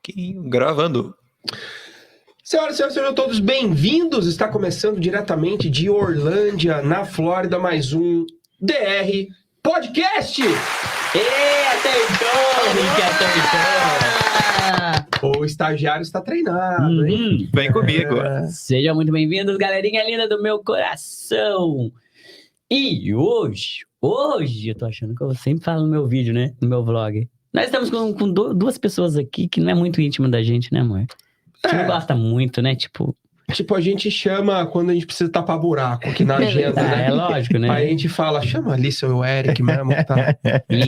pouquinho, gravando. Senhoras e senhores, sejam todos bem-vindos. Está começando diretamente de Orlândia, na Flórida, mais um DR Podcast. O estagiário está treinado, hein? Vem comigo. Sejam muito bem-vindos, galerinha linda do meu coração. E hoje, eu tô achando que eu sempre falo no meu vídeo, né? No meu vlog. Nós estamos com duas pessoas aqui que não é muito íntima da gente, né, amor? A gente não gosta muito, né? Tipo, a gente chama quando a gente precisa tapar buraco aqui na agenda, né? É lógico, né? Aí a gente fala, chama a Alice ou o Eric mesmo, tá?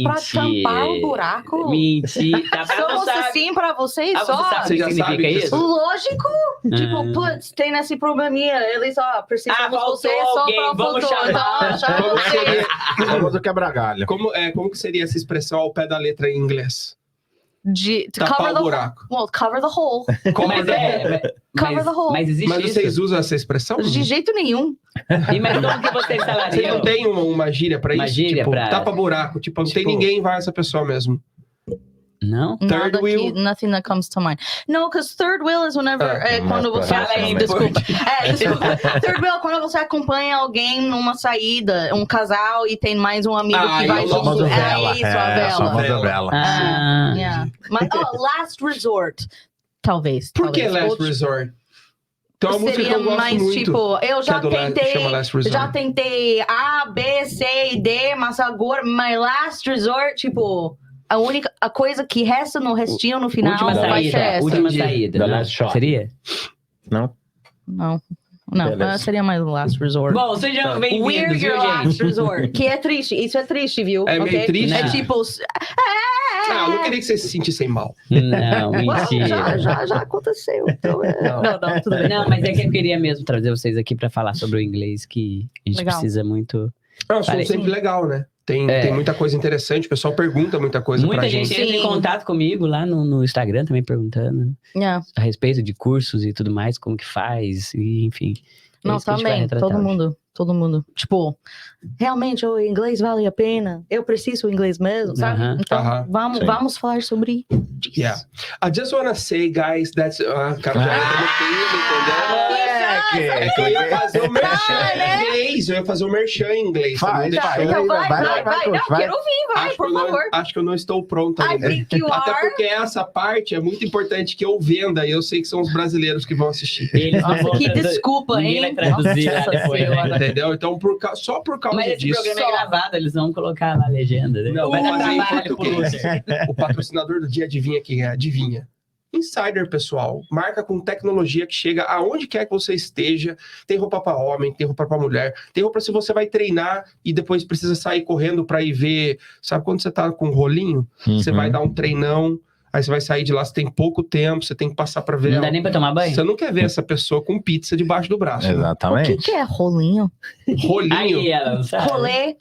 Pra tampar o buraco? Mentira. Somos assim pra vocês Ah, só? você sabe o Você que já significa sabe que isso? Lógico! Tipo, putz, tem esse probleminha. Eles, precisamos de faltou você só alguém, pra vamos futuro. chamar. Então, chama Como você. seria, Famoso quebra-galho. como que seria essa expressão ao pé da letra em inglês? To Tapar cover o the buraco. well, cover the hole. Cover the hole. Cover the hole. Mas existe Mas isso. vocês usam essa expressão? De jeito nenhum. E mas como que vocês Vocês não falariam? tem uma gíria pra Uma isso? gíria tipo, pra- tapa buraco. Tipo, não tem Tipo- ninguém, vai essa pessoa mesmo. Não? Third Nada wheel? nothing that comes to mind. No, because third wheel is whenever... quando mas você... fala aí, desculpa. Desculpa. Third wheel é quando você acompanha alguém numa saída, um casal, e tem mais um amigo Ah, que vai é o junto. famoso vela. É isso, a vela. famosa vela. Ah. Yeah. Mas, last resort. Talvez. Por que talvez. Last Outro- Resort? Então, é uma música que Seria eu gosto mais muito. tipo, eu que é já do chama Last Resort. já tentei A, B, C e D, mas agora my last resort, tipo, a coisa que resta no restinho no final Última vai ser saída. essa. Última Entendi. saída. The né? last shot. Seria? Não? Não, Beleza. seria mais last resort. Bom, sejam bem-vindos, We're viu, your last gente? resort. Que é triste, isso é triste, viu? É meio Ok? triste? É Não. tipo, Ah, eu não queria que vocês se sentissem mal. Não, well, mentira. já aconteceu. Então, não, tudo bem. Não, mas é que eu queria mesmo trazer vocês aqui pra falar sobre o inglês, que a gente Legal. precisa muito. É um assunto Parece- sempre legal, né? Tem muita coisa interessante, o pessoal pergunta muita coisa Muita pra gente gente. entra em Sim. contato comigo lá no Instagram também perguntando Yeah. a respeito de cursos e tudo mais, como que faz, e enfim. É Não, isso que a gente vai também, retratar hoje. todo mundo. Tipo, realmente o inglês vale a pena? Eu preciso do inglês mesmo, sabe? Aham. Então, Aham, sim. vamos falar sobre isso. Yeah. I just wanna say, guys, that's... cara, já entra no clima, entendeu? É que eu ia fazer o merchan em inglês. Eu ia fazer o merchan em inglês. Faz, você não faz. deixou. Então vai. Não, vai. quero ouvir, vai, por favor. Acho que eu não estou pronto I ainda. think you Até are. porque essa parte é muito importante que eu venda e eu sei que são os brasileiros que vão assistir. Eles não Nossa, vão que traduzir- desculpa, Ninguém hein? vai traduzir lá Nossa depois, né? Senhora. Entendeu? Então, só por causa Mas esse disso. programa é gravado, eles vão colocar lá a legenda. Né? Não, Vai vamos dar fazer em trabalho pro português. Lúcio. O patrocinador do dia, adivinha quem é? Adivinha. Insider, pessoal. Marca com tecnologia que chega aonde quer que você esteja. Tem roupa para homem, tem roupa para mulher, tem roupa se você vai treinar e depois precisa sair correndo para ir ver. Sabe quando você tá com um rolinho? Você vai dar um treinão, aí você vai sair de lá, você tem pouco tempo, você tem que passar para ver. Não dá nem pra tomar banho? Você não quer ver essa pessoa com pizza debaixo do braço. Né? O que, Exatamente. que é rolinho? Rolinho. Aí ela não sabe. Rolê.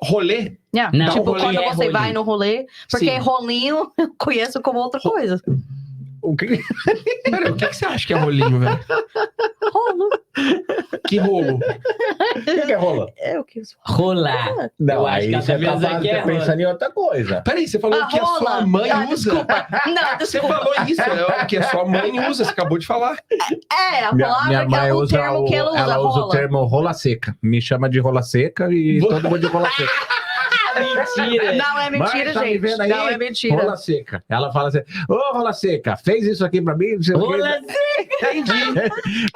Rolê? Yeah. Não, Tipo, rolê quando é você rolinho. vai no rolê. Porque Sim. rolinho eu conheço como outra coisa. O que? Peraí, o que você acha que é rolinho, velho? Rolo. Que rolo? O que é rola? É o que Rolar. Não, Eu acho aí que ela você tá pensando tá que é pensando em outra coisa. Peraí, você falou que a sua mãe usa? Desculpa. Não, Você desculpa. falou isso, é o que a sua mãe usa, você acabou de falar. É, a Minha palavra mãe o usa termo que ela usa, ela usa o rola. termo rola seca. Me chama de rola seca e todo mundo de rola seca. Mentira. Não é mentira, Mas tá me gente. vendo aí? Não é mentira. Rola seca. Ela fala assim: ô, rola seca, fez isso aqui pra mim? Não sei o quê. Rola Entendi.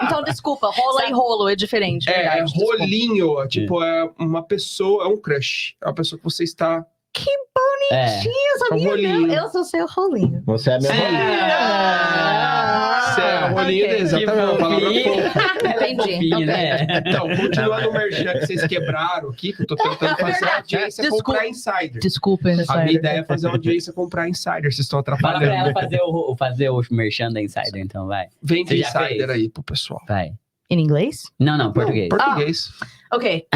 Então, desculpa, rola e rolo é diferente. É, verdade, desculpa. rolinho, tipo, é uma pessoa, é um crush. É uma pessoa que você está... É. Eu sabia, rolinho. eu sou seu rolinho. Você é minha Sim. rola. Você é rolinho, ok. exatamente, uma palavra fofa. Ela é Entendi, fofinha, ok. né? Então, continuando o merchan que vocês quebraram aqui, que eu tô tentando fazer a verdade. audiência Desculpa. comprar insider. Desculpa, A minha ideia é fazer a audiência comprar insider, vocês estão Fala pra atrapalhando. ela fazer o merchan da Insider, então, vai. Vende Você já insider fez? aí pro pessoal. Vai. Em inglês? Não, português. Não, português. Ok.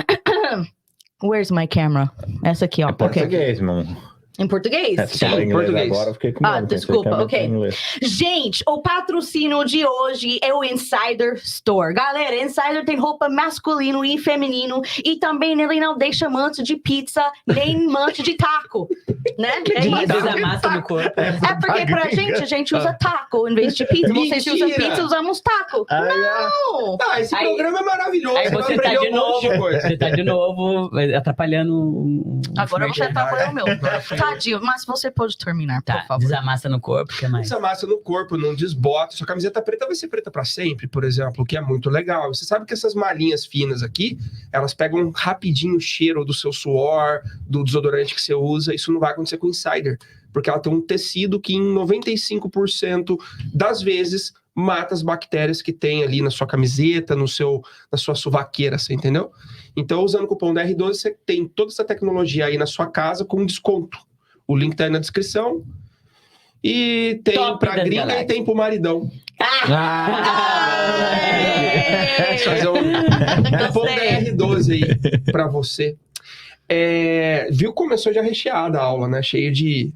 Where's my camera? Essa aqui, ó. É Ok. português, mano. Em português? Você falou em inglês português. agora, eu fiquei com medo. pensei desculpa, que era ok. em inglês. Gente, o patrocínio de hoje é o Insider Store. Galera, Insider tem roupa masculino e feminino e também ele não deixa mancha de pizza nem mancha de taco, né? É Mas isso. desamassa no corpo. É porque pra gente, a gente usa taco em vez de pizza. Vocês que usam Mentira. pizza, usamos taco. Não! Ah, esse Aí- programa é maravilhoso. Aí você tá aprendeu de um monte novo. coisa. Você tá de novo atrapalhando o Agora você tá verdade. falando o meu. Tadinho, mas você pode terminar, por Tá, favor. desamassa no corpo, o que mais? Essa massa no corpo, não desbota. Sua camiseta preta vai ser preta pra sempre, por exemplo, o que é muito legal. Você sabe que essas malhinhas finas aqui, elas pegam rapidinho o cheiro do seu suor, do desodorante que você usa. Isso não vai acontecer com Insider, porque ela tem um tecido que em 95% das vezes mata as bactérias que tem ali na sua camiseta, na sua suvaqueira, você entendeu? Então, usando o cupom da R12, você tem toda essa tecnologia aí na sua casa com desconto. O link tá aí na descrição. E tem Top pra das gringa galáxias. e tem pro maridão. Aê! Fazer um cupom da Gostei. R12 aí pra você. Viu, começou já recheada a aula, né? Cheio de...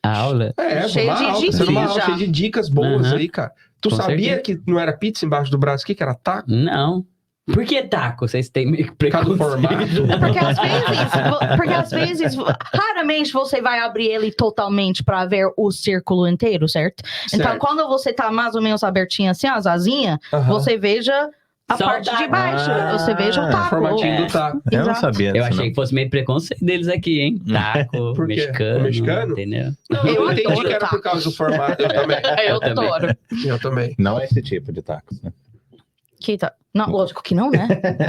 A aula? Cheio de tá sendo uma diquinhas aula já. cheia de dicas boas Aham. aí, cara. Tu Com sabia certeza. que não era pizza embaixo do braço aqui, que era taco? Não. Por que taco? Vocês têm meio que Por causa do preconceito. formato. Porque às vezes, raramente você vai abrir ele totalmente pra ver o círculo inteiro, certo? Então, Certo. quando você tá mais ou menos abertinho assim, as asinhas, Aham. você veja a Só o parte de taco. baixo. Você veja o O taco. formatinho É. do taco. Eu não Exato. sabia Eu disso, achei não. que fosse meio preconceito deles aqui, hein? Taco, Por quê? mexicano. O mexicano? Entendeu? Não, eu Eu entendi adoro que era por taco. causa do formato. Eu também. Eu também. adoro. Eu também. Não é esse tipo de tacos, né? Que tá... Não, lógico que não, né?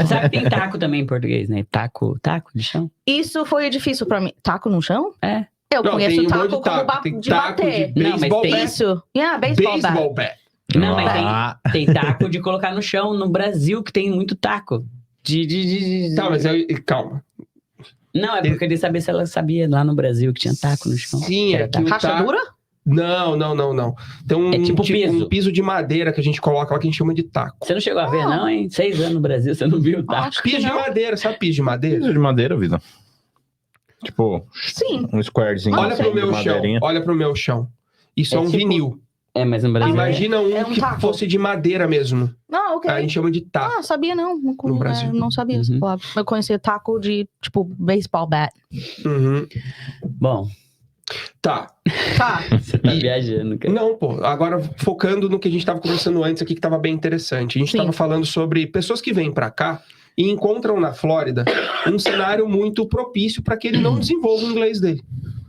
Sabe que tem taco também em português, né? Taco de chão? Isso foi difícil pra mim. Taco no chão? É. Eu Não, conheço tem um taco monte de como taco. Tem de taco bater. de Não, mas baseball tem bat. Isso. Yeah, baseball, bat. Baseball bat. Não, mas Ah, tem taco de colocar no chão no Brasil, que tem muito taco. Tá, mas calma. Não, é porque eu queria saber se ela sabia lá no Brasil que tinha taco no chão. Sim, Era é que o taco... Rachadura? Não. Tem um, É tipo piso. um piso de madeira que a gente coloca lá que a gente chama de taco. Você não chegou a ver, não, hein? 6 anos no Brasil, você não viu o taco. Acho que Piso de não. madeira, sabe piso de madeira? piso de madeira, vida. Tipo, Sim. um squarezinho Olha assim pro de meu chão, madeirinha. olha pro meu chão. Isso é, É um tipo- vinil. É, mas no Brasil. Imagina um é um que taco. fosse de madeira mesmo. Não, ok. A gente chama de taco. Ah, sabia não. No Brasil. Não sabia essa Uhum. palavra. Eu conhecia taco de, tipo, baseball bat. Uhum. Bom, Tá. Tá. você tá E- viajando, cara. Não, pô. Agora, focando no que a gente estava conversando antes aqui, que estava bem interessante. A gente Sim. estava falando sobre pessoas que vêm para cá e encontram na Flórida um cenário muito propício para que ele não desenvolva o inglês dele.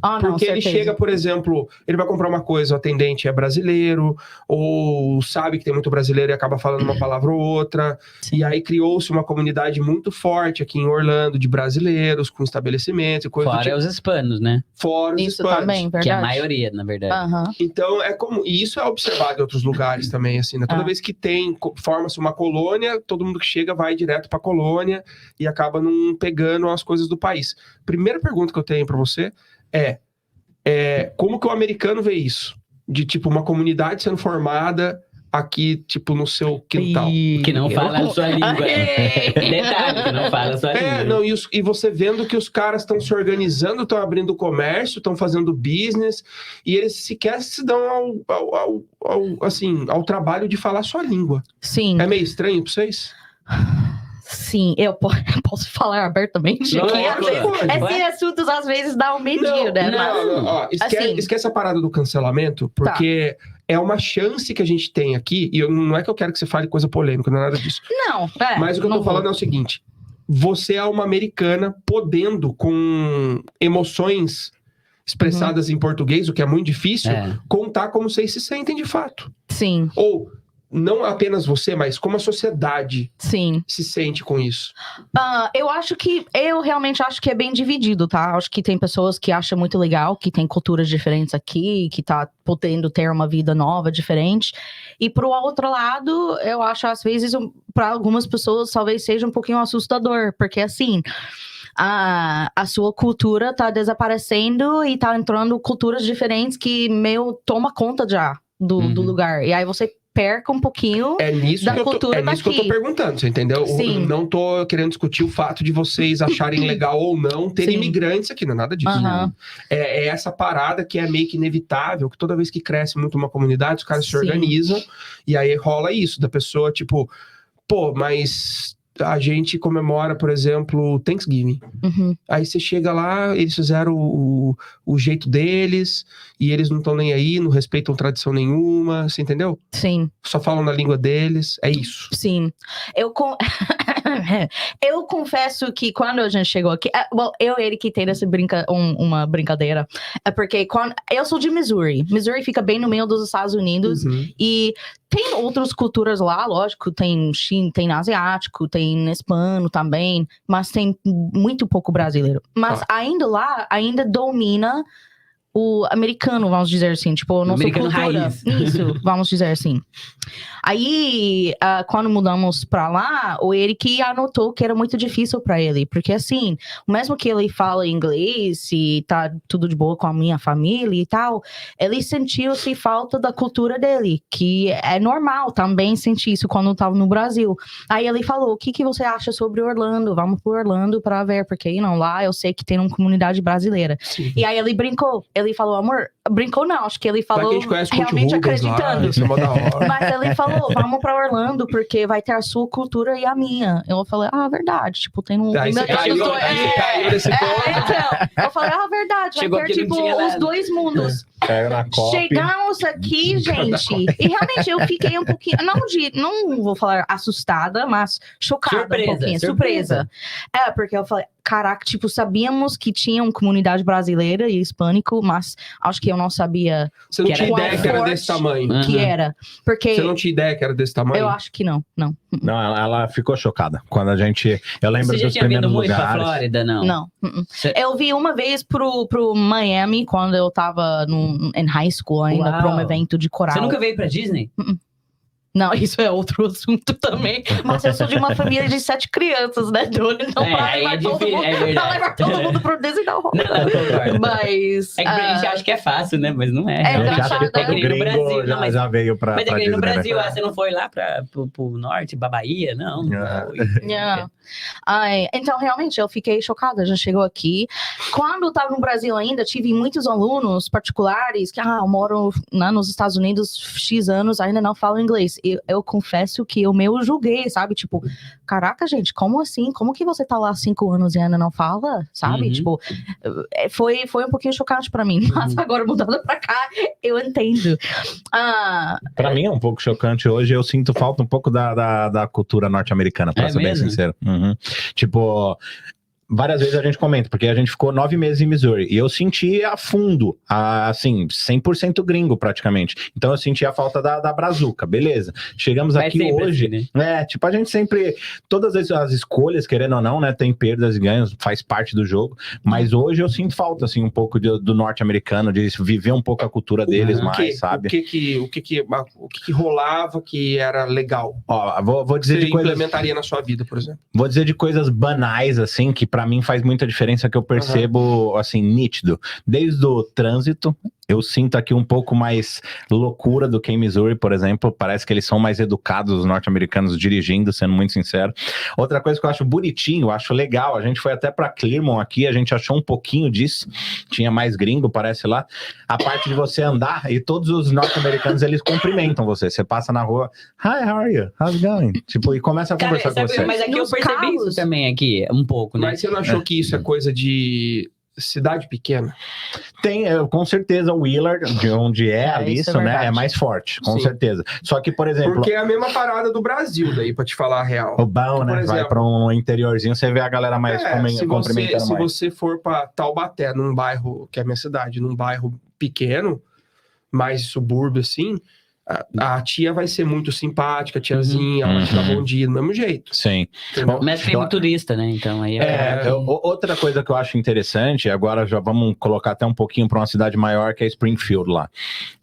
Ah, não, Porque ele certeza. chega, por exemplo, ele vai comprar uma coisa, o atendente é brasileiro, ou sabe que tem muito brasileiro e acaba falando uma palavra ou outra. Sim. E aí criou-se uma comunidade muito forte aqui em Orlando de brasileiros, com estabelecimentos e coisas do Fora tipo. os hispanos, né? Fora os Isso hispanos. também, verdade. Que é a maioria, na verdade. Aham. Então, é como. E isso é observado em outros lugares também, assim, né? Toda Ah. vez que forma-se uma colônia, todo mundo que chega vai direto pra colônia e acaba não pegando as coisas do país. Primeira pergunta que eu tenho pra você é como que o americano vê isso? De, tipo, uma comunidade sendo formada aqui, tipo, no seu quintal. Que não fala a sua língua. Aê! Detalhe, que não fala a sua língua. Não, e você vendo que os caras estão se organizando, estão abrindo comércio, estão fazendo business, e eles sequer se dão ao trabalho de falar sua língua. Sim, É meio estranho pra vocês? sim. Eu posso falar abertamente Não, aqui. é, Às vezes, pode. esses assuntos às vezes dá um medinho, né? Mas- Ó, assim- esquece a parada do cancelamento, porque é uma chance que a gente tem aqui, e não é que eu quero que você fale coisa polêmica, não é nada disso. Não, Mas o que eu tô não falando é vou. o seguinte: você é uma americana podendo, com emoções expressadas em português, o que é muito difícil, É. contar como vocês se sentem de fato. Sim, Ou não apenas você, mas como a sociedade sim. se sente com isso. Eu realmente acho que é bem dividido, tá? Acho que tem pessoas que acham muito legal, que tem culturas diferentes aqui, que tá podendo ter uma vida nova, diferente. E pro outro lado, eu acho, às vezes, para algumas pessoas, talvez seja um pouquinho assustador, porque assim. A sua cultura tá desaparecendo e tá entrando culturas diferentes que meio toma conta já do Uhum. lugar. E aí você perca um pouquinho É nisso, da que eu, cultura é nisso que eu tô daqui. perguntando, você entendeu? Sim. Eu não tô querendo discutir o fato de vocês acharem legal ou não ter Sim. imigrantes aqui, não é nada disso. Aham. É essa parada que é meio que inevitável, que toda vez que cresce muito uma comunidade, os caras se Sim. organizam, e aí rola isso, da pessoa, tipo, pô, mas a gente comemora, por exemplo, Thanksgiving. Uhum. Aí você chega lá, eles fizeram o jeito deles, e eles não estão nem aí, não respeitam tradição nenhuma, você entendeu? Sim. Só falam na língua deles, é isso. Sim. Eu confesso que quando a gente chegou aqui, eu e ele que tem uma brincadeira, é porque eu sou de Missouri. Missouri fica bem no meio dos Estados Unidos e tem outras culturas lá, lógico, tem asiático, tem hispano também, mas tem muito pouco brasileiro. Mas ainda lá, ainda domina o americano, vamos dizer assim, tipo, a nossa americano cultura. raiz. Isso, vamos dizer assim. Aí, quando mudamos pra lá, o Eric anotou que era muito difícil pra ele, porque assim, mesmo que ele fala inglês e tá tudo de boa com a minha família e tal, ele sentiu-se falta da cultura dele, que é normal também sentir isso quando tava no Brasil. Aí ele falou, o que você acha sobre Orlando? Vamos pro Orlando pra ver, porque lá eu sei que tem uma comunidade brasileira. Sim. E aí ele brincou, ele falou, amor, brincou não, acho que ele Vai que a falou gente conhece o Coach realmente Rubens lá, acreditando. isso é mó da hora. Mas ele falou, vamos pra Orlando, porque vai ter a sua cultura e a minha. Eu falei, verdade, tipo, tem um... Aí você caiu nesse ponto. Então, eu falei, verdade, Chegou vai ter, aqui, não tipo, tinha os nada. dois mundos. Caiu na copa. Chegamos aqui, gente, e realmente eu fiquei um pouquinho, não vou falar assustada, mas chocada um pouquinho, surpresa. Porque eu falei, caraca, tipo, sabíamos que tinha uma comunidade brasileira e hispânico, mas acho que eu não sabia Você não Que tinha era ideia que era forte. desse tamanho. que era, porque Você não tinha ideia que era desse tamanho? eu acho que não. Não, ela ficou chocada. Quando a gente... Eu lembro Você já dos tinha vindo primeiros muito pra lugares. Flórida, não? Não. Eu vi uma vez pro Miami, quando eu tava em high school ainda, Uau. pra um evento de coral. Você nunca veio pra Disney? Não, isso é outro assunto também. Mas eu sou de uma família de 7 crianças, né, Dona? Então, pra aí levar, é todo difícil, mundo, é verdade. pra levar todo mundo pro Disney não rola. Não, eu concordo. Mas... É que a gente acha que é fácil, né? Mas não é. É, Eu já engraçado, acho que né? todo É que nem no gringo Brasil, já, não, mas- já veio pra Mas é que nem no Disney, né? Brasil, você não foi lá pro norte, pra Bahia? Não. Yeah. Então, realmente, eu fiquei chocada. Já chegou aqui. Quando eu tava no Brasil ainda, tive muitos alunos particulares que, eu moro nos Estados Unidos X anos, ainda não falo inglês. Eu confesso que eu meio julguei, sabe? Tipo, caraca, gente, como assim? Como que você tá lá há 5 anos e ainda não fala? Sabe? Uhum. Tipo, foi um pouquinho chocante pra mim. Mas agora, mudando pra cá, eu entendo. Pra mim é um pouco chocante hoje. Eu sinto falta um pouco da cultura norte-americana, pra É ser bem mesmo? sincero. Tipo, várias vezes a gente comenta, porque a gente ficou 9 meses em Missouri, e eu senti a fundo, assim, 100% gringo praticamente. Então eu senti a falta da brazuca, beleza. Chegamos Vai aqui sempre hoje, assim, né? tipo, a gente sempre, todas as escolhas, querendo ou não, né, tem perdas e ganhos, faz parte do jogo, mas hoje eu sinto falta, assim, um pouco do norte-americano, de viver um pouco a cultura deles mais, sabe? O que rolava que era legal? Ó, vou dizer Você de coisas... implementaria na sua vida, por exemplo? Vou dizer de coisas banais, assim, que pra mim faz muita diferença, que eu percebo, assim, nítido. Desde o trânsito, eu sinto aqui um pouco mais loucura do que em Missouri, por exemplo. Parece que eles são mais educados, os norte-americanos, dirigindo, sendo muito sincero. Outra coisa que eu acho bonitinho, eu acho legal, a gente foi até pra Clermont aqui, a gente achou um pouquinho disso, tinha mais gringo, parece lá, a parte de você andar, e todos os norte-americanos, eles cumprimentam você. Você passa na rua, hi, how are you? How's it going? Tipo, e começa a conversar com sabe, você. mas aqui eu Nos percebi carros. isso também, aqui, um pouco, né? Mas você não achou que isso é coisa de cidade pequena? Tem, com certeza, o Willard, de onde ali, isso é isso, né, verdade. é mais forte, com Sim. certeza. Só que, por exemplo, Porque é a mesma parada do Brasil, daí, pra te falar a real. o bom, Por né, vai exemplo, pra um interiorzinho, você vê a galera mais cumprimentando se mais. você for pra Taubaté, num bairro, que é a minha cidade, num bairro pequeno, mais subúrbio assim, a tia vai ser muito simpática, a tiazinha, ela te dá bom dia do mesmo jeito. Sim. Entendeu? Mas tem muito turista, né? Então aí Outra coisa que eu acho interessante, agora já vamos colocar até um pouquinho para uma cidade maior, que é Springfield lá.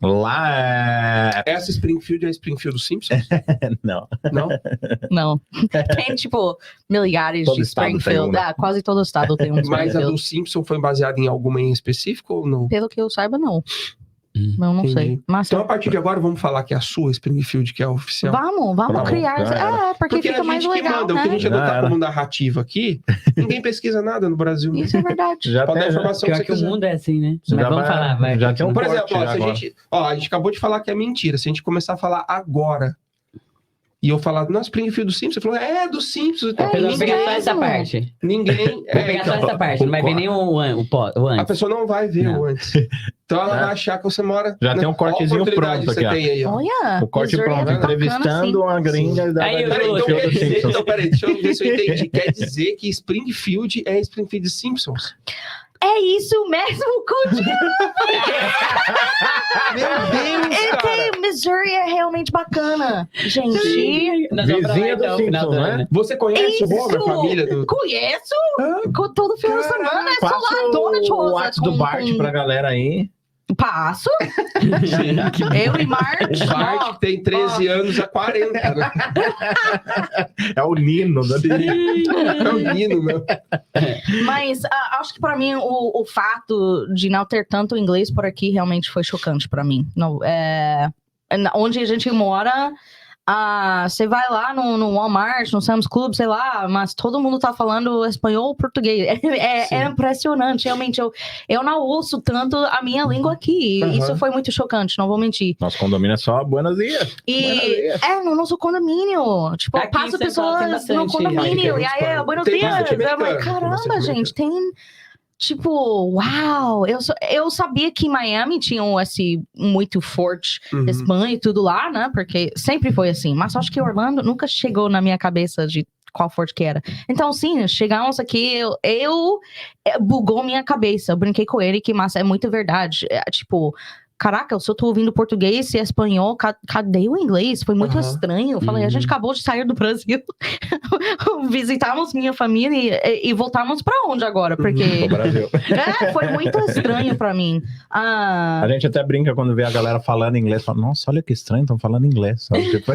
Lá Essa Springfield é a Springfield dos Simpsons? Não. Não? Não. Tem, tipo, milhares Todo de estado tem Springfield. um, né? Quase todo estado tem um Mas a Springfield. do Simpson foi baseada em alguma em específico ou não? Pelo que eu saiba, não. Eu não sei. Entendi. Mas Então, a partir de agora, vamos falar que é a sua Springfield, que é a oficial. vamos Pronto, criar. já era. Porque fica a mais gente que legal, manda, o né? que a gente Já adotar era. como narrativa aqui, ninguém pesquisa nada no Brasil. Isso é verdade. Já Pode dar a tem, já, informação que Pior você que o quiser. mundo é assim, né? Já Mas vamos vai- falar, vai. já tem um Por corte exemplo, ó, se agora. a gente acabou de falar que é mentira. Se a gente começar a falar agora e eu falar, não, Springfield do Simpsons, você falou, do Simpsons. Então, Eu vou isso pegar só mesmo. essa parte. ninguém. Vou pegar só então, essa parte. Não vai ver nem o a antes. pessoa não vai ver Não. o antes. Então ela É. vai achar que você mora. Já tem um cortezinho Olha a oportunidade pronto que você aqui, ó. tem aí, ó. Olha, O corte Missouri é pronto, bacana, entrevistando sim. uma gringa da Aí eu- Peraí, então, Springfield quer dos dizer, Simpsons. então, peraí, deixa eu ver se eu entendi. Quer dizer que Springfield é Springfield Simpsons. É isso mesmo, Cudi. Meu Deus, cara. Missouri é realmente bacana. Gente, Nós vamos pra lá, Vizinha do então, no final Simpsons, do né? ano. Você conhece o Homer, Isso! família do... conheço. Ah, Com todo final de semana é só Passa lá, Dona o Chosa. WhatsApp do Bart pra galera aí. Passo. Eu e Marte. o Bart que tem 13 anos a 40, né? É o Nino. É o Nino, meu. Mas acho que pra mim o fato de não ter tanto inglês por aqui realmente foi chocante pra mim. Não, onde a gente mora, você vai lá no Walmart, no Sam's Club, sei lá, mas todo mundo tá falando espanhol ou português. É impressionante, realmente. Eu não ouço tanto a minha língua aqui. Uhum. Isso foi muito chocante, não vou mentir. Nosso condomínio é só Buenos Dias. E no nosso condomínio. Tipo, Aqui passa em São Paulo tem pessoas no bastante. condomínio. Aqui E tem aí, buenos tem dias. bastante Eu falei, americano, tem caramba, bastante gente, tem. Tipo, uau! Eu sabia que Miami tinha esse muito forte Uhum. Espanha e tudo lá, né? Porque sempre foi assim. Mas acho que Orlando nunca chegou na minha cabeça de qual forte que era. Então, sim, chegamos aqui, bugou minha cabeça. Eu brinquei com ele que, mas é muito verdade. Tipo, caraca, se eu tô ouvindo português e espanhol, cadê o inglês? Foi muito Uhum. estranho. Eu falei, a gente acabou de sair do Brasil. Visitamos minha família e voltamos pra onde agora? Porque Do Brasil. foi muito estranho pra mim. A gente até brinca quando vê a galera falando inglês. Fala, nossa, olha que estranho, estão falando inglês. Sabe? Tipo,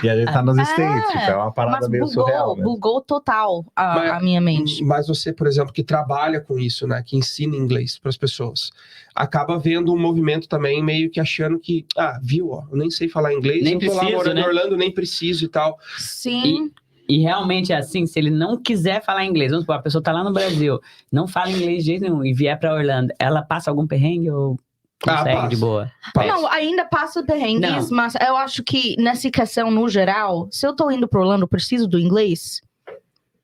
e a gente tá nos States. Tipo, é uma parada mas meio surreal. Né? bugou total a minha mente. Mas você, por exemplo, que trabalha com isso, né? Que ensina inglês para as pessoas, acaba vendo um movimento também meio que achando que, viu, ó, eu nem sei falar inglês, Nem eu tô lá preciso, morando né? em Orlando, nem preciso e tal. Sim. E realmente é assim, se ele não quiser falar inglês, vamos supor, a pessoa tá lá no Brasil, não fala inglês de jeito nenhum e vier pra Orlando, ela passa algum perrengue ou consegue passa. de boa? Não, ainda passa perrengues, mas eu acho que nessa questão no geral, se eu tô indo pro Orlando, eu preciso do inglês.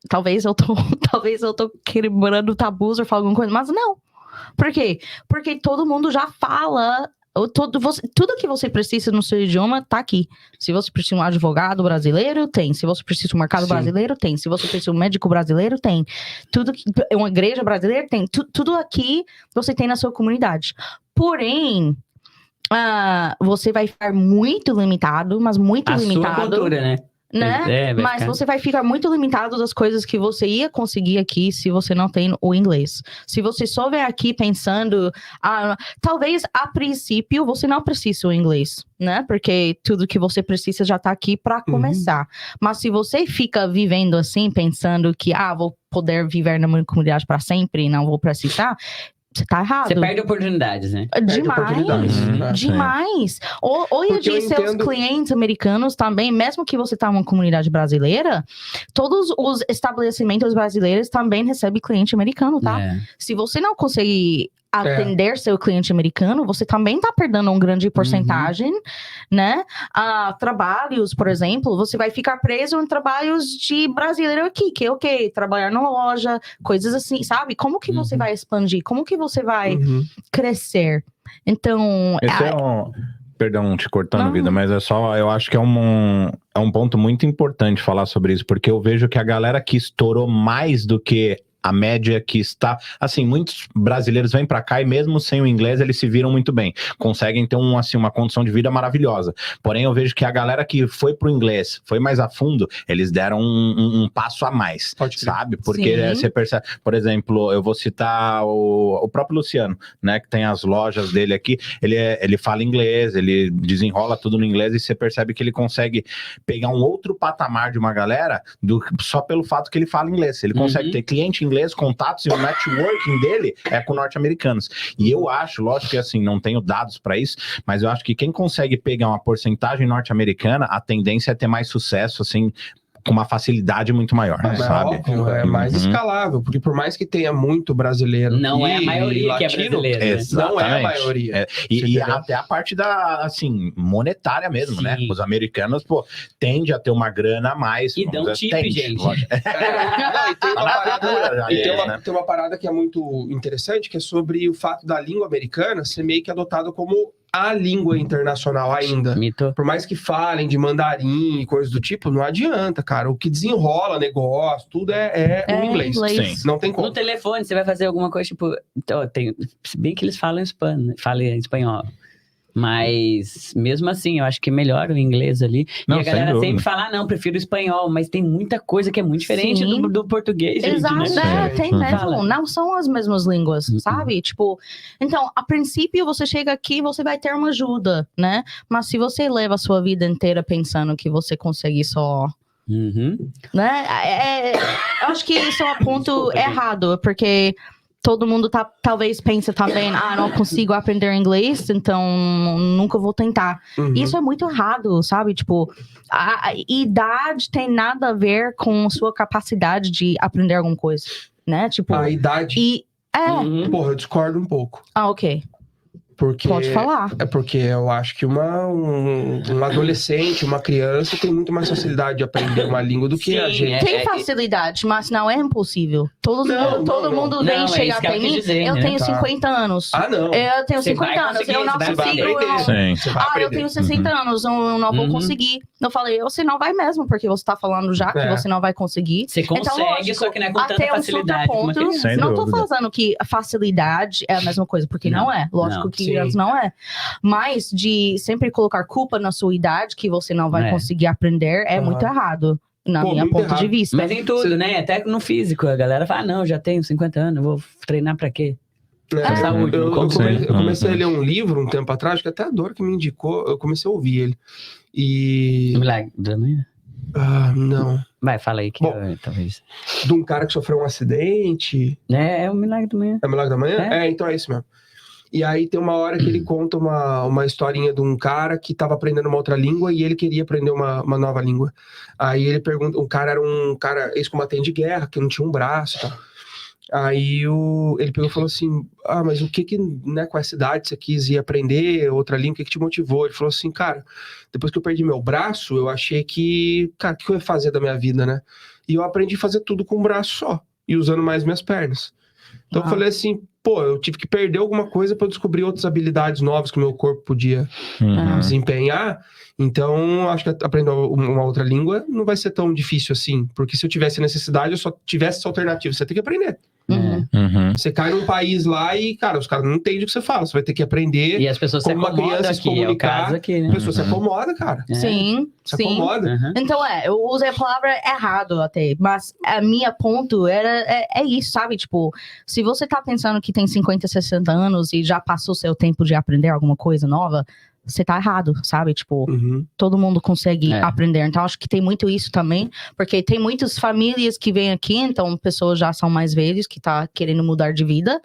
Talvez eu tô quebrando tabus ou falar alguma coisa, mas não. Por quê? Porque todo mundo já fala. Tudo que você precisa no seu idioma tá aqui. Se você precisa de um advogado brasileiro, tem. Se você precisa de um mercado Sim. brasileiro, tem. Se você precisa de um médico brasileiro, tem. Uma igreja brasileira, tem. Tudo aqui você tem na sua comunidade. Porém, você vai ficar muito limitado, mas muito A limitado. sua cultura, né? Né? Vai Mas ficar. você vai ficar muito limitado das coisas que você ia conseguir aqui se você não tem o inglês. Se você só vier aqui pensando, talvez a princípio você não precise o inglês, né? Porque tudo que você precisa já tá aqui para começar. Mas se você fica vivendo assim, pensando que vou poder viver na minha comunidade para sempre e não vou precisar, você tá errado. Você perde oportunidades, né? Perde Demais. oportunidades, né? Demais. Olha Porque eu de seus entendo- clientes americanos também, mesmo que você tá numa comunidade brasileira, todos os estabelecimentos brasileiros também recebem cliente americano, tá? É. Se você não conseguir atender seu cliente americano, você também tá perdendo uma grande porcentagem, né? Trabalhos, por exemplo, você vai ficar preso em trabalhos de brasileiro aqui, que é o quê? Trabalhar na loja, coisas assim, sabe? Como que você vai expandir? Como que você vai Uhum. crescer? Então, Esse é um... Perdão te cortando, Não. Vida, mas eu acho que é um ponto muito importante falar sobre isso, porque eu vejo que a galera que estourou mais do que a média que está... Assim, muitos brasileiros vêm pra cá e mesmo sem o inglês, eles se viram muito bem. Conseguem ter uma condição de vida maravilhosa. Porém, eu vejo que a galera que foi pro inglês, foi mais a fundo, eles deram um passo a mais, Pode crer. sabe? Porque Sim. você percebe... Por exemplo, eu vou citar o próprio Luciano, né? Que tem as lojas dele aqui. Ele fala inglês, ele desenrola tudo no inglês e você percebe que ele consegue pegar um outro patamar de uma galera só pelo fato que ele fala inglês. Ele consegue ter cliente inglês inglês, contatos e o networking dele é com norte-americanos. E eu acho, lógico que assim, não tenho dados para isso, mas eu acho que quem consegue pegar uma porcentagem norte-americana, a tendência é ter mais sucesso, assim, com uma facilidade muito maior, sabe? Óbvio, é mais escalável, porque por mais que tenha muito brasileiro Não é a e maioria que é latino, brasileira. Né? não é a Exatamente. maioria. É, Você e entendeu? até a parte da, assim, monetária mesmo, Sim. né? Os americanos, pô, tende a ter uma grana a mais. E vamos dão dizer, tip, tende, gente. lógico. Não, e tem uma Tá na parada, cultura já e deles, né? tem uma parada que é muito interessante, que é sobre o fato da língua americana ser meio que adotada como a língua internacional ainda. Mito. Por mais que falem de mandarim e coisas do tipo, não adianta, cara. O que desenrola negócio, tudo é o inglês. Sim. Não tem No como. telefone, você vai fazer alguma coisa, tipo... Então, se bem que eles falam espanhol. Mas, mesmo assim, eu acho que melhora o inglês ali. Não, e a sem galera dúvida. sempre fala, não, prefiro o espanhol. Mas tem muita coisa que é muito diferente Sim. do português, gente, Exato, né? tem Uhum. mesmo. Não são as mesmas línguas, Uhum. sabe? Tipo, então, a princípio, você chega aqui, você vai ter uma ajuda, né? Mas se você leva a sua vida inteira pensando que você consegue só, Uhum. né? Eu acho que isso é um ponto Desculpa, gente. errado, porque todo mundo talvez pensa também, não consigo aprender inglês, então nunca vou tentar. Uhum. Isso é muito errado, sabe? Tipo, a idade tem nada a ver com sua capacidade de aprender alguma coisa, né? Tipo, A idade, e Uhum. porra, eu discordo um pouco. ok, Porque pode falar. É porque eu acho que um adolescente, uma criança tem muito mais facilidade de aprender uma língua do que Sim, a gente. Tem facilidade, mas não é impossível. Todo mundo Não, vem é chegar isso que eu até quis mim. dizer, eu né? tenho Tá. 50 anos. Ah, não. Eu tenho Você 50 vai anos, conseguir, eu não você vai consigo. aprender. Sim. Você vai Eu aprender. tenho 60 anos, eu não vou Uhum. conseguir. Eu falei, você não vai mesmo, porque você tá falando já que É. você não vai conseguir. Você consegue, lógico, só que não é com tanta até um certo facilidade como uma ponto, criança. Sem não tô dúvida. falando que a facilidade é a mesma coisa, porque não é. Lógico não, que sim. antes não é. Mas de sempre colocar culpa na sua idade, que você não vai É. conseguir aprender, é Aham. muito errado. Na Pô, minha muito ponto de errado. vista. Mas em tudo, né? Até no físico, a galera fala, não, já tenho 50 anos, eu vou treinar pra quê? É, saúde, eu, não como eu comecei a Uhum. ler um livro um tempo atrás, que até a Dora que me indicou, eu comecei a ouvir ele. E. Milagre da manhã? Não. Vai, fala aí que Bom. talvez. De um cara que sofreu um acidente. É o milagre da manhã. É Milagre da Manhã? É. Então é isso mesmo. E aí tem uma hora que ele conta uma historinha de um cara que estava aprendendo uma outra língua e ele queria aprender uma nova língua. Aí ele pergunta, o cara era um cara ex-combatente de guerra, que não tinha um braço e tal. Aí ele pegou e falou assim, mas o que né, com essa idade você quis ir aprender outra língua, o que te motivou? Ele falou assim, cara, depois que eu perdi meu braço, eu achei que, cara, o que eu ia fazer da minha vida, né? E eu aprendi a fazer tudo com um braço só, e usando mais minhas pernas. Então eu falei assim, eu tive que perder alguma coisa para descobrir outras habilidades novas que o meu corpo podia Uhum. desempenhar. Então, acho que aprender uma outra língua não vai ser tão difícil assim. Porque se eu tivesse necessidade, eu só tivesse essa alternativa. Você tem que aprender. Uhum. Uhum. Você cai num país lá e, cara, os caras não entendem o que você fala. Você vai ter que aprender. E as pessoas se Como uma acomodam criança se aqui, é o comunicar, caso aqui, A né? pessoa se acomoda, cara. É. Sim, Se sim. acomoda. Uhum. Então eu usei a palavra errado até, mas a minha ponto é isso, sabe? Tipo, se você tá pensando que tem 50, 60 anos e já passou seu tempo de aprender alguma coisa nova, você tá errado, sabe? Tipo, Uhum. todo mundo consegue É. aprender. Então, acho que tem muito isso também, porque tem muitas famílias que vêm aqui, então pessoas já são mais velhas, que tá querendo mudar de vida,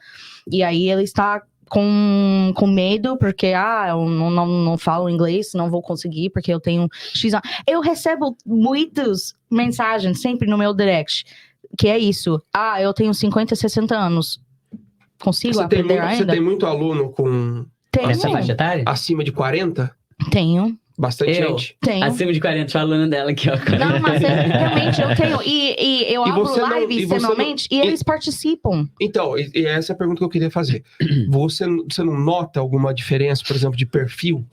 e aí ele está com medo, porque, eu não falo inglês, não vou conseguir, porque eu tenho X anos. Eu recebo muitas mensagens, sempre no meu direct, que é isso. Eu tenho 50, 60 anos. Consigo aprender Você ainda? tem muito aluno com Essa faixa etária? acima de 40? Tenho. Bastante Eu? gente. Tenho. Acima de 40, falando dela aqui, ó. Não, mas realmente eu tenho. E eu E abro você não- live e você semanalmente e eles participam. Então, e essa é a pergunta que eu queria fazer. Você não nota alguma diferença, por exemplo, de perfil?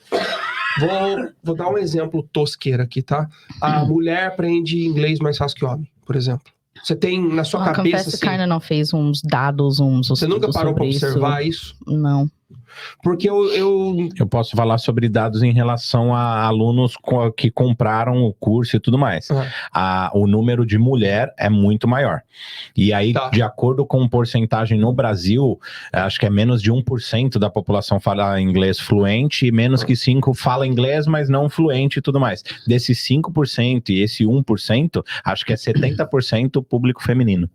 Vou dar um exemplo tosqueiro aqui, tá? A mulher aprende inglês mais fácil que o homem, por exemplo. Você tem na sua Eu cabeça, confesso que assim, ainda não fez uns dados, você nunca estudos parou para sobre observar isso? Não. Porque eu Eu posso falar sobre dados em relação a alunos que compraram o curso e tudo mais. O número de mulher é muito maior. E aí, Tá. de acordo com porcentagem no Brasil, acho que é menos de 1% da população fala inglês fluente e menos que 5% fala inglês, mas não fluente e tudo mais. Desses 5% e esse 1%, acho que é 70% público feminino.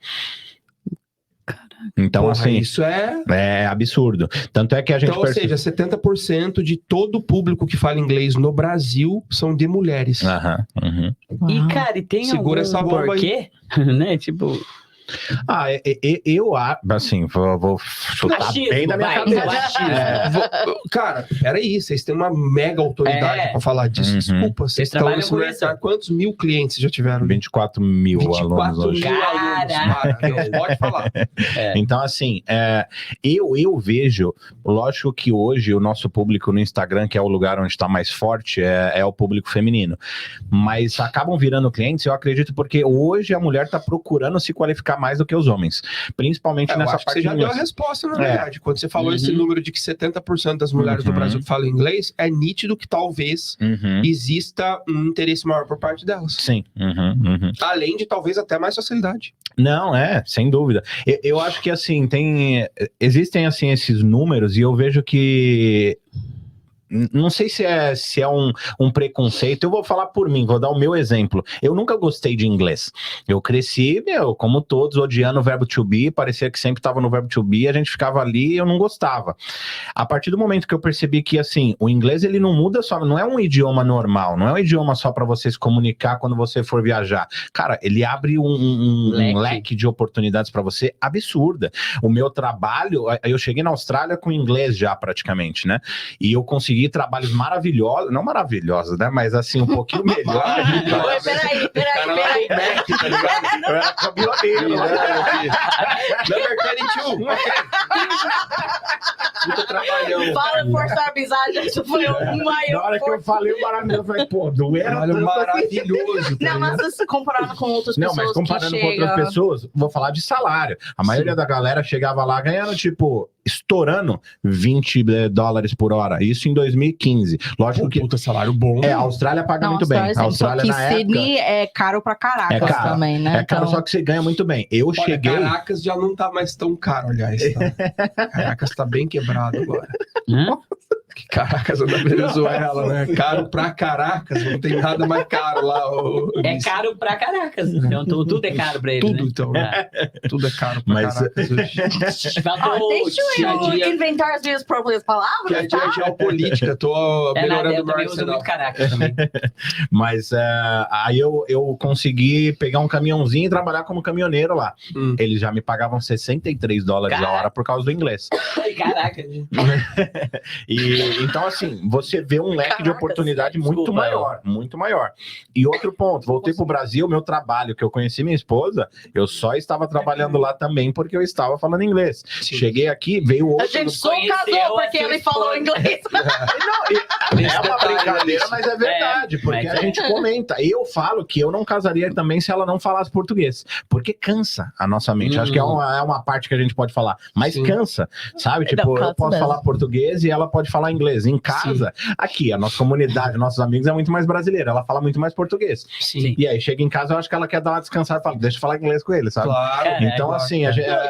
Então, Porra, assim, isso é... é absurdo. Tanto é que a gente Então, ou seja, 70% de todo o público que fala inglês no Brasil são de mulheres. Aham, uhum. E, cara, e tem Segura algum essa bomba porquê? Né? Tipo, Eu assim, vou chutar Achismo, bem da minha vai, cabeça. achismo. Cara, peraí, vocês têm uma mega autoridade É. pra falar disso. Uhum. Desculpa, Vocês vocês estão trabalham nesse com mercado. isso? Quantos mil clientes já tiveram? 24 mil alunos 24 hoje. mil alunos, Caraca. para. Não, pode falar. Então, assim, eu vejo, lógico que hoje o nosso público no Instagram, que é o lugar onde está mais forte, é o público feminino. Mas acabam virando clientes, eu acredito, porque hoje a mulher está procurando se qualificar mais do que os homens. Principalmente Eu nessa acho que parte você já de deu a inglês. resposta, na verdade. Quando você falou Uhum. esse número de que 70% das mulheres do Uhum. Brasil falam inglês, é nítido que talvez Uhum. exista um interesse maior por parte delas. Sim. Uhum. Além de talvez até mais facilidade. Não, sem dúvida. Eu acho que, assim, existem, assim, esses números e eu vejo que... Não sei se é um preconceito. Eu vou falar por mim, vou dar o meu exemplo. Eu nunca gostei de inglês. Eu cresci, como todos, odiando o verbo to be. Parecia que sempre estava no verbo to be. A gente ficava ali e eu não gostava. A partir do momento que eu percebi que, assim, o inglês ele não muda só, não é um idioma normal, não é um idioma só para você se comunicar quando você for viajar. Cara, ele abre um leque de oportunidades para você absurda. O meu trabalho, eu cheguei na Austrália com inglês já praticamente, né? E eu consegui trabalhos maravilhosos, não maravilhosos, né? Mas assim, um pouquinho melhor. Oi, peraí. Tá ligado? Eu era caminhoneiro, Number 32. Muito trabalhão. Para forçar a amizade, isso foi o Na maior hora que eu falei o maravilhoso, eu falei, pô, não era Trabalho tanto assim. maravilhoso. tá Não, mas ligado? se comparando com outras Não, pessoas mas comparando que com outras chegam... pessoas, vou falar de salário. A maioria da galera chegava lá ganhando, tipo, estourando $20 por hora. Isso em 2015. Lógico que... Puta salário bom. A Austrália paga muito bem. A Austrália, só que na época... Sydney é caro pra caracas É caro. também, né? É caro, Então- só que você ganha muito bem. Eu Olha, cheguei... Caracas já não tá mais tão caro, aliás. Tá? Caracas tá bem quebrado agora. Hã? Que Caracas é da Venezuela, né? Caro pra Caracas, não tem nada mais caro lá. É caro pra caracas. Então tudo é caro pra eles, Tudo, né? então. Tudo é caro pra Mas- Caracas hoje. Faltou deixa eu dia- inventar as minhas próprias Que palavras, é tá? de geopolítica, tô É nada, melhorando eu o meu também uso arsenal. muito caracas também. Mas aí eu consegui pegar um caminhãozinho e trabalhar como caminhoneiro lá. Hum. Eles já me pagavam $63 a hora por causa do inglês. Ai, caraca. E então, assim, você vê um leque de Caracas, oportunidade muito desculpa, maior, muito maior. E outro ponto, voltei pro Brasil, meu trabalho, que eu conheci minha esposa, eu só estava trabalhando lá também porque eu estava falando inglês. Sim. Cheguei aqui, veio outro... A gente só Conheceu casou a porque sua ele falou esposa. inglês. É uma brincadeira, mas é verdade, porque mas a gente comenta. Eu falo que eu não casaria também se ela não falasse português, porque cansa a nossa mente. Acho que é uma parte que a gente pode falar, mas Sim. cansa, sabe? Tipo, Não, eu cansa posso mesmo. falar português e ela pode falar inglês. Em casa, aqui, a nossa comunidade, nossos amigos é muito mais brasileira, ela fala muito mais português. Sim. E aí, chega em casa, eu acho que ela quer dar uma descansada e fala, deixa eu falar inglês com ele, sabe? Claro. Cara, Então, claro. assim,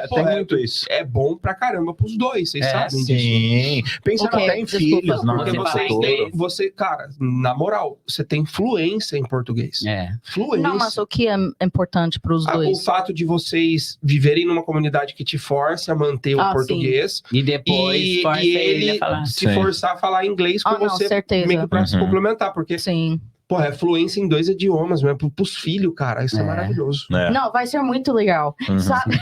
Pô, tem é- muito isso. É bom pra caramba pros dois, vocês sabem disso. Sim. Pensando Ok, até em desculpa. filhos, não, Porque Você vocês fala têm, inglês. você, cara, na moral, você tem fluência em português. É. Fluência. Não, mas o que é importante para os O dois? fato de vocês viverem numa comunidade que te força a manter o Ah, português E depois e, força e ele a ele falar. se Sim. forçar a falar inglês com Ah, não, você certeza. meio que pra se Uhum. complementar, porque, Sim. porra, é fluência em 2 idiomas, né? Pros filhos, cara, isso é É. maravilhoso. É. Não, vai ser muito legal. Uhum. Sabe?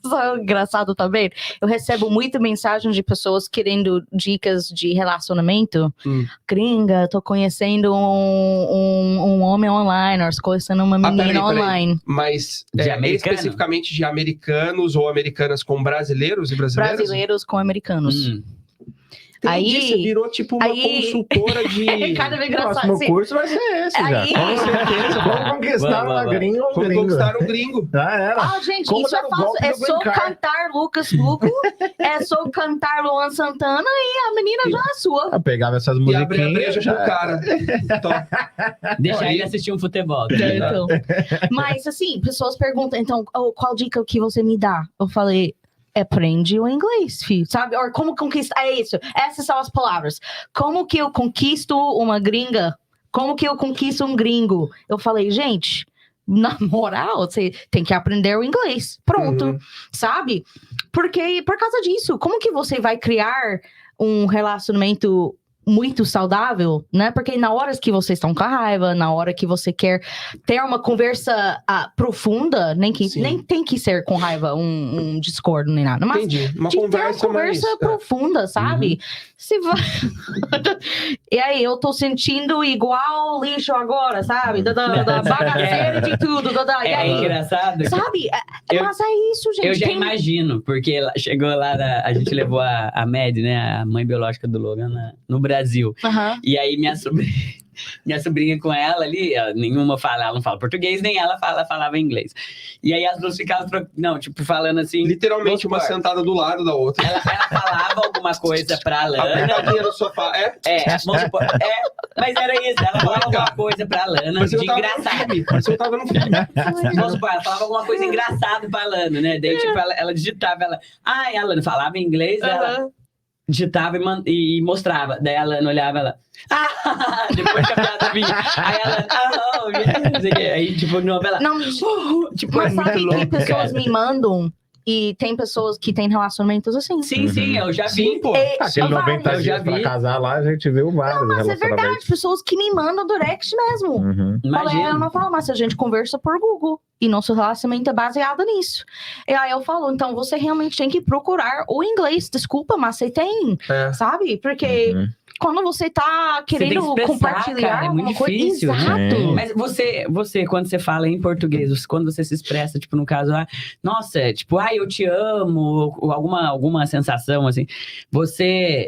Só engraçado também. Eu recebo muita mensagem de pessoas querendo dicas de relacionamento. Gringa, tô conhecendo um homem online, ou conhecendo uma menina peraí. online. Mas De americano? especificamente de americanos ou americanas com brasileiros e brasileiras? Brasileiros com americanos. Entendi, Aí- você virou tipo uma aí- consultora de... É cada vez O engraçado. próximo Assim, curso vai ser esse, já. Aí- Com certeza. Vamos conquistar Vamos. uma gringa ou um Como gringo. conquistar um gringo. Já era. Ah, gente, Como isso é dar o fácil. golpe É no só green card. cantar Lucas Luco, é só cantar Luan Santana e a menina já é sua. Eu pegava essas E abrir a breja musiquinhas. pro cara. Então, Deixa Aí- ele assistir um futebol. tá É, ligado? então. Mas assim, pessoas perguntam, então, qual dica que você me dá? Eu falei, aprende o inglês, filho, sabe? Ou como conquistar, é isso, essas são as palavras. Como que eu conquisto uma gringa? Como que eu conquisto um gringo? Eu falei, gente, na moral, você tem que aprender o inglês. Pronto, Uhum. sabe? Porque, por causa disso, como que você vai criar um relacionamento muito saudável, né? Porque na hora que vocês estão com a raiva, na hora que você quer ter uma conversa profunda, nem tem que ser com raiva, um discordo nem nada, mas Entendi. Uma de ter conversa, uma conversa mais... profunda, sabe? Se vai... E aí, eu tô sentindo igual lixo agora, sabe? Da bagaceira de tudo. E É aí, engraçado. sabe? Eu- Mas é isso, gente. Eu já Tem- imagino, porque chegou lá, a gente levou a Mad, né, a mãe biológica do Logan, no Brasil. Aham. E aí minha sobrinha com ela ali, nenhuma fala, ela não fala português, nem ela falava inglês. E aí as duas ficavam, falando assim... Literalmente uma vamos supor, sentada do lado da outra. ela falava alguma coisa pra Lana. Apertadinha no sofá. Vamos supor, mas era isso, ela falava alguma coisa pra Lana Mas de eu tava engraçado. no filme. Mas eu tava no filme. Vamos supor, ela falava alguma coisa engraçada pra Lana, né? Daí, tipo, ela digitava, a Lana falava inglês, ela digitava e mostrava. Daí a Lana olhava, depois que a piada vinha. Aí ela, não sei o quê. Aí, tipo, de novo, ela... Não, Tipo, mas é sabe muito que louco, pessoas cara. me mandam e tem pessoas que têm relacionamentos assim. Sim, eu já vi. Sim, pô. Aquele 90 eu já dias pra vi. casar lá, a gente viu vários Mas é relacionamentos. verdade, pessoas que me mandam direct mesmo. Uhum. Eu Imagina. não falo, mas a gente conversa por Google. E nosso relacionamento é baseado nisso. E aí eu falo, então você realmente tem que procurar o inglês. Desculpa, mas você tem, sabe? Porque Uhum. quando você tá tem que querendo expressar, compartilhar cara, é muito alguma coisa... difícil. Exato. Sim. Mas você, quando você fala em português, quando você se expressa, tipo, no caso, nossa, tipo, eu te amo, ou alguma sensação, assim, você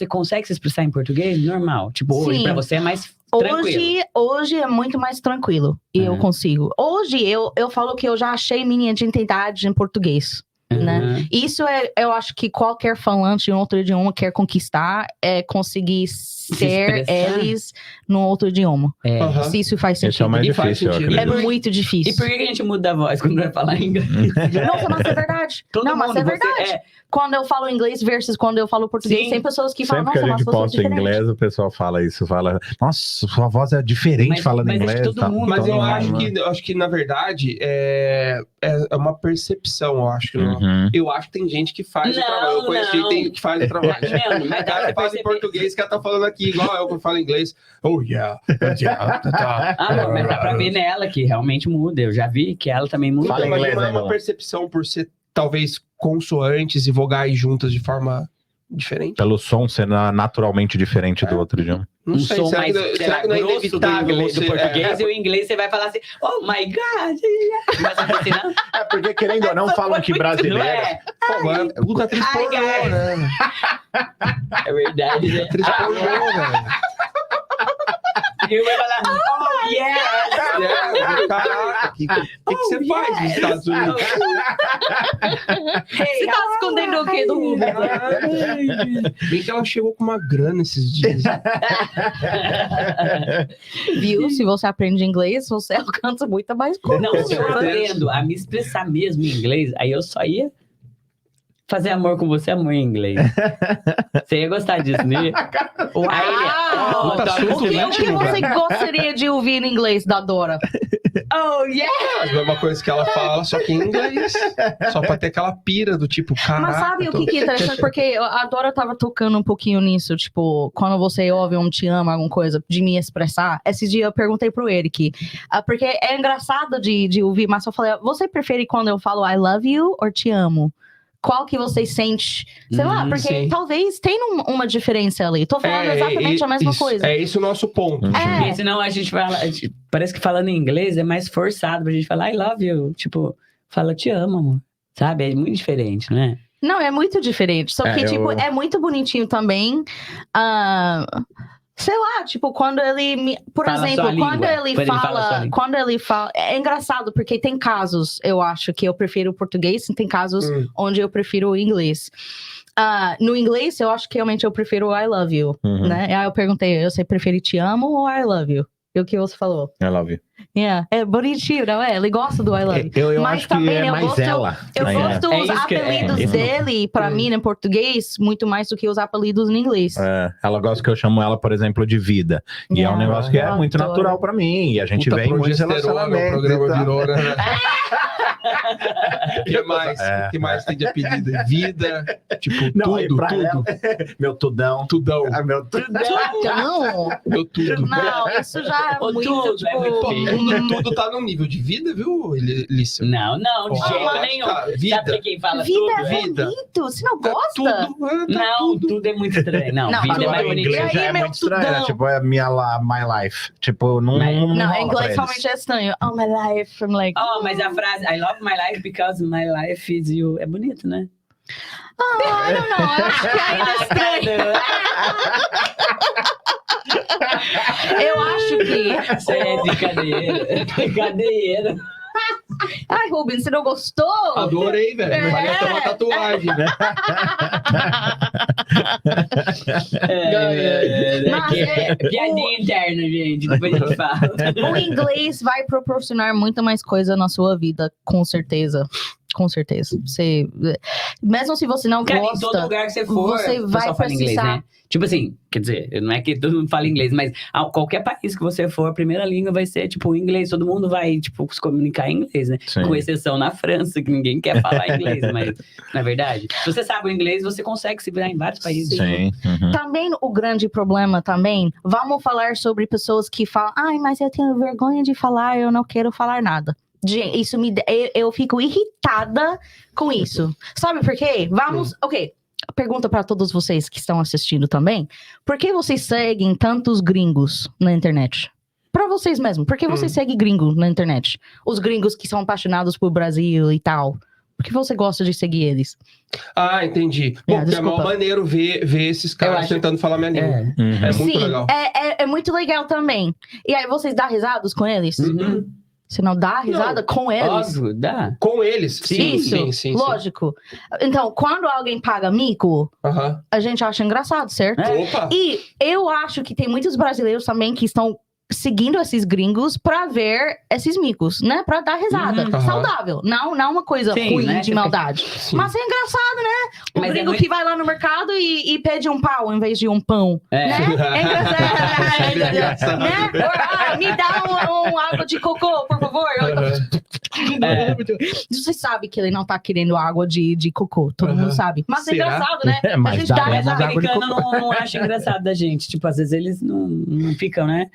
consegue se expressar em português? Normal. Tipo, hoje, Sim. pra você é mais tranquilo. Hoje é muito mais tranquilo. E eu consigo. Hoje eu falo que eu já achei minha identidade em português. Né? Uhum. Isso eu acho que qualquer falante em outro idioma quer conquistar, é conseguir ser expressar. eles no outro idioma. É. Aham. Se isso faz Esse é sentido. o mais E faz difícil, eu sentido. É acredito. muito difícil. E por que a gente muda a voz quando vai falar inglês? Nossa, mas é verdade. Todo Não, mas mundo, é verdade. Quando eu falo inglês versus quando eu falo português, Sim. tem pessoas que falam, Sempre que nossa, a mas gente você é posta em diferente. inglês, o pessoal fala isso. Fala, nossa, sua voz é diferente falando mas inglês. acho que todo tá? mundo- Mas Então, eu não, acho que, na verdade, é uma percepção, eu acho. Que Uhum. eu acho que tem gente que faz o Não, trabalho. Eu conheço gente não. que que faz o trabalho. Mano, mas O dá cara pra fala em perceber. português que ela tá falando aqui, igual eu que falo inglês. Oh, yeah. Tá. Não, mas dá pra ver nela que realmente muda. Eu já vi que ela também muda. Fala Então, mas inglês, não é né, uma Milão? percepção por ser, talvez, consoantes e vogais juntas de forma diferente? Pelo som ser naturalmente diferente do outro idioma. Não Um sei, som será mais que, será que não é grosso inevitável do você... português e o inglês você vai falar assim, oh my God. Mas assim, não? É, porque querendo ou não, falam que Não brasileiro. é? Pô, mas é puta atriz Ai, pornô, guys. né? É verdade, né? Atriz pornô, velho. E vai falar, oh yes. É, caraca, o que você faz nos Estados Unidos? Você tá escondendo o quê do Google? Bem que ela chegou com uma grana esses dias. Viu? Se você aprende inglês, você alcança muito mais coisa. Não, se eu aprendo a me expressar mesmo em inglês, aí eu só ia fazer amor com você, amor em inglês. Você ia gostar disso, né? Uau! Puta assunto O que íntimo, você velho. gostaria de ouvir em inglês da Dora? Oh, yeah! A mesma coisa que ela fala, só que em inglês. Só pra ter aquela pira do tipo, caraca. Mas sabe o que é interessante? Porque a Dora tava tocando um pouquinho nisso, tipo, quando você ouve um te ama, alguma coisa, de me expressar. Esse dia eu perguntei pro Eric, porque é engraçado de ouvir, mas eu falei, você prefere quando eu falo I love you ou te amo? Qual que você sente? Sei lá, porque sim. talvez tenha uma diferença ali. Tô falando exatamente a mesma isso, coisa. É esse o nosso ponto. Uhum. É. Porque senão a gente fala, parece que falando em inglês é mais forçado pra gente falar I love you. Tipo, fala te amo, amor. Sabe? É muito diferente, né? Não, é muito diferente. Só que, tipo, é muito bonitinho também. Sei lá, tipo, quando ele... Por Fala exemplo, sua língua. quando ele Quando ele fala sua fala... língua. Quando ele fala... É engraçado, porque tem casos, eu acho, que eu prefiro o português. E tem casos onde eu prefiro o inglês. No inglês, eu acho que realmente eu prefiro o I love you, Uhum. né? Aí eu perguntei, você prefere te amo ou I love you? E o que você falou? I love you. Yeah. É bonitinho, não é? Ele gosta do I love you. Eu Mas acho que também é eu mais gosto- ela. Eu Aí, gosto É os isso que- apelidos isso. dele, pra mim, em português, muito mais do que os apelidos em inglês. Ela gosta que eu chamo ela, por exemplo, de vida. E é um Yeah. negócio que é Eu muito adoro. natural pra mim. E a gente Puta vem em muitos progesterona, o relacionamentos. programa e tal. virou, né? O que mais? É. O que mais tem de apelido? Vida, tipo, Não, e tudo, pra tudo. ela, meu tudão. Tudão, Ah, meu tudão. Não, meu tudo. não, isso já é O muito, tudo, tipo... é muito feio. Tudo tá no nível de vida, viu, Lícia? Não, de Ó, jeito nenhum. cara, vida. Sabe quem fala Vida tudo? é Vida. bonito, você não Tá gosta? tudo, tá Não, tudo. tudo é muito estranho. Não, Não, vida é Agora, mais o bonitinho. inglês já E aí, é meu muito estranho, né? tudão? Tipo, é my life. Tipo, não, Mas- não Não, rola em inglês pra realmente eles. é estranho. Oh, my life, I'm like... Oh, mas a frase I love my life because my life is you é bonito, né? I don't know, eu acho que ainda é estranho. Eu acho que... Isso é brincadeira. Brincadeira. Ai, Rubens, você não gostou? Adorei, velho. É. Faria até uma tatuagem, né? Mas é- Piadinha interna, gente. Depois a gente fala. O inglês vai proporcionar muito mais coisa na sua vida, com certeza. Com certeza. Você, mesmo se você não Cara, em todo gosta, lugar que você for, você o vai pessoal fala inglês, precisar- né? Tipo assim, quer dizer, não é que todo mundo fala inglês, mas qualquer país que você for, a primeira língua vai ser, tipo, o inglês. Todo mundo vai, tipo, se comunicar em inglês, né? Sim. Com exceção na França, que ninguém quer falar inglês, mas não é verdade? Se você sabe o inglês, você consegue se virar em vários países. Sim. Uhum. também o grande problema também, vamos falar sobre pessoas que falam, ai, mas eu tenho vergonha de falar, eu não quero falar nada. Gente, isso eu fico irritada com isso. Sabe por quê? Vamos, ok. Pergunta pra todos vocês que estão assistindo também. Por que vocês seguem tantos gringos na internet? Pra vocês mesmo. Por que vocês seguem gringo na internet? Os gringos que são apaixonados por Brasil e tal. Por que você gosta de seguir eles? Ah, entendi. Bom, porque é desculpa. mó maneiro ver esses caras acho- tentando falar minha língua. É. Uhum. É muito Sim, legal. é muito legal também. E aí, vocês dão risadas com eles? Uhum. Você não dá risada com eles? Óbvio, dá. Com eles. Sim, Isso, sim, sim. lógico. Então, quando alguém paga mico, Aham. a gente acha engraçado, certo? É. Opa! E eu acho que tem muitos brasileiros também que estão seguindo esses gringos pra ver esses micos, né? Pra dar risada. Uhum. Aham. Saudável. Não uma coisa Sim, ruim né? de maldade. Sim. Mas é engraçado, né? O Mas é gringo muito- que vai lá no mercado e pede um pau em vez de um pão. É. Né? É engraçado. É engraçado. Né? Me dá um água de cocô, por favor. É. Você sabe que ele não tá querendo água de cocô. Todo Aham. mundo sabe. Mas é Será? engraçado, né? É, mas a gente dá dá mesmo, Mas Mas o água de americano não acha engraçado da gente. Tipo, às vezes eles não ficam, né?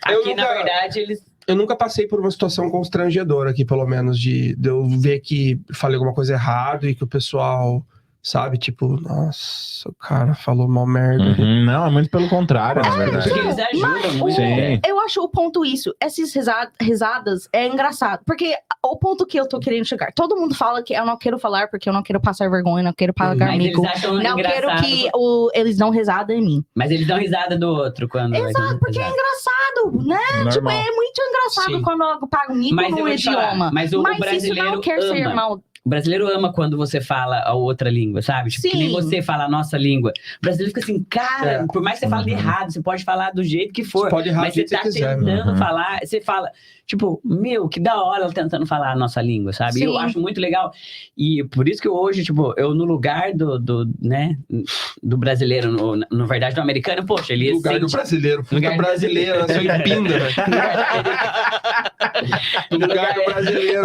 Eu Aqui, na nunca- verdade, eles... Eu nunca passei por uma situação constrangedora aqui, pelo menos, de eu ver que falei alguma coisa errada e que o pessoal, sabe, tipo, nossa, o cara falou mal merda. Uhum. Não, é muito pelo contrário, na verdade. Porque eles ajudam muito. Sim. Eu acho o ponto isso. Essas risadas é engraçado. Porque o ponto que eu tô querendo chegar. Todo mundo fala que eu não quero falar porque eu não quero passar vergonha, não quero pagar Mas mico. eles acham Não quero engraçado. que eles dão risada em mim. Mas eles dão risada do outro quando... Exato, porque é engraçado, né? Tipo, Normal. é muito engraçado Sim. quando eu pago mico Mas eu num vou te falar, idioma. mas o isso não brasileiro quer ser ama. mal. O brasileiro ama quando você fala a outra língua, sabe? Tipo, que nem Sim. você fala a nossa língua. O brasileiro fica assim, cara, É. por mais que você fale Uhum. errado, você pode falar do jeito que for. Você pode errar Mas do você jeito que tá você quiser. tentando Uhum. falar, você fala, tipo, meu, que da hora ela tentando falar a nossa língua, sabe? Sim. Eu acho muito legal. E por isso que hoje, tipo, eu no lugar do brasileiro, na verdade do americano, poxa, ele No lugar do sente- brasileiro. Puta Lugar do brasileiro, eu sou em Pinda, velho. No lugar do brasileiro.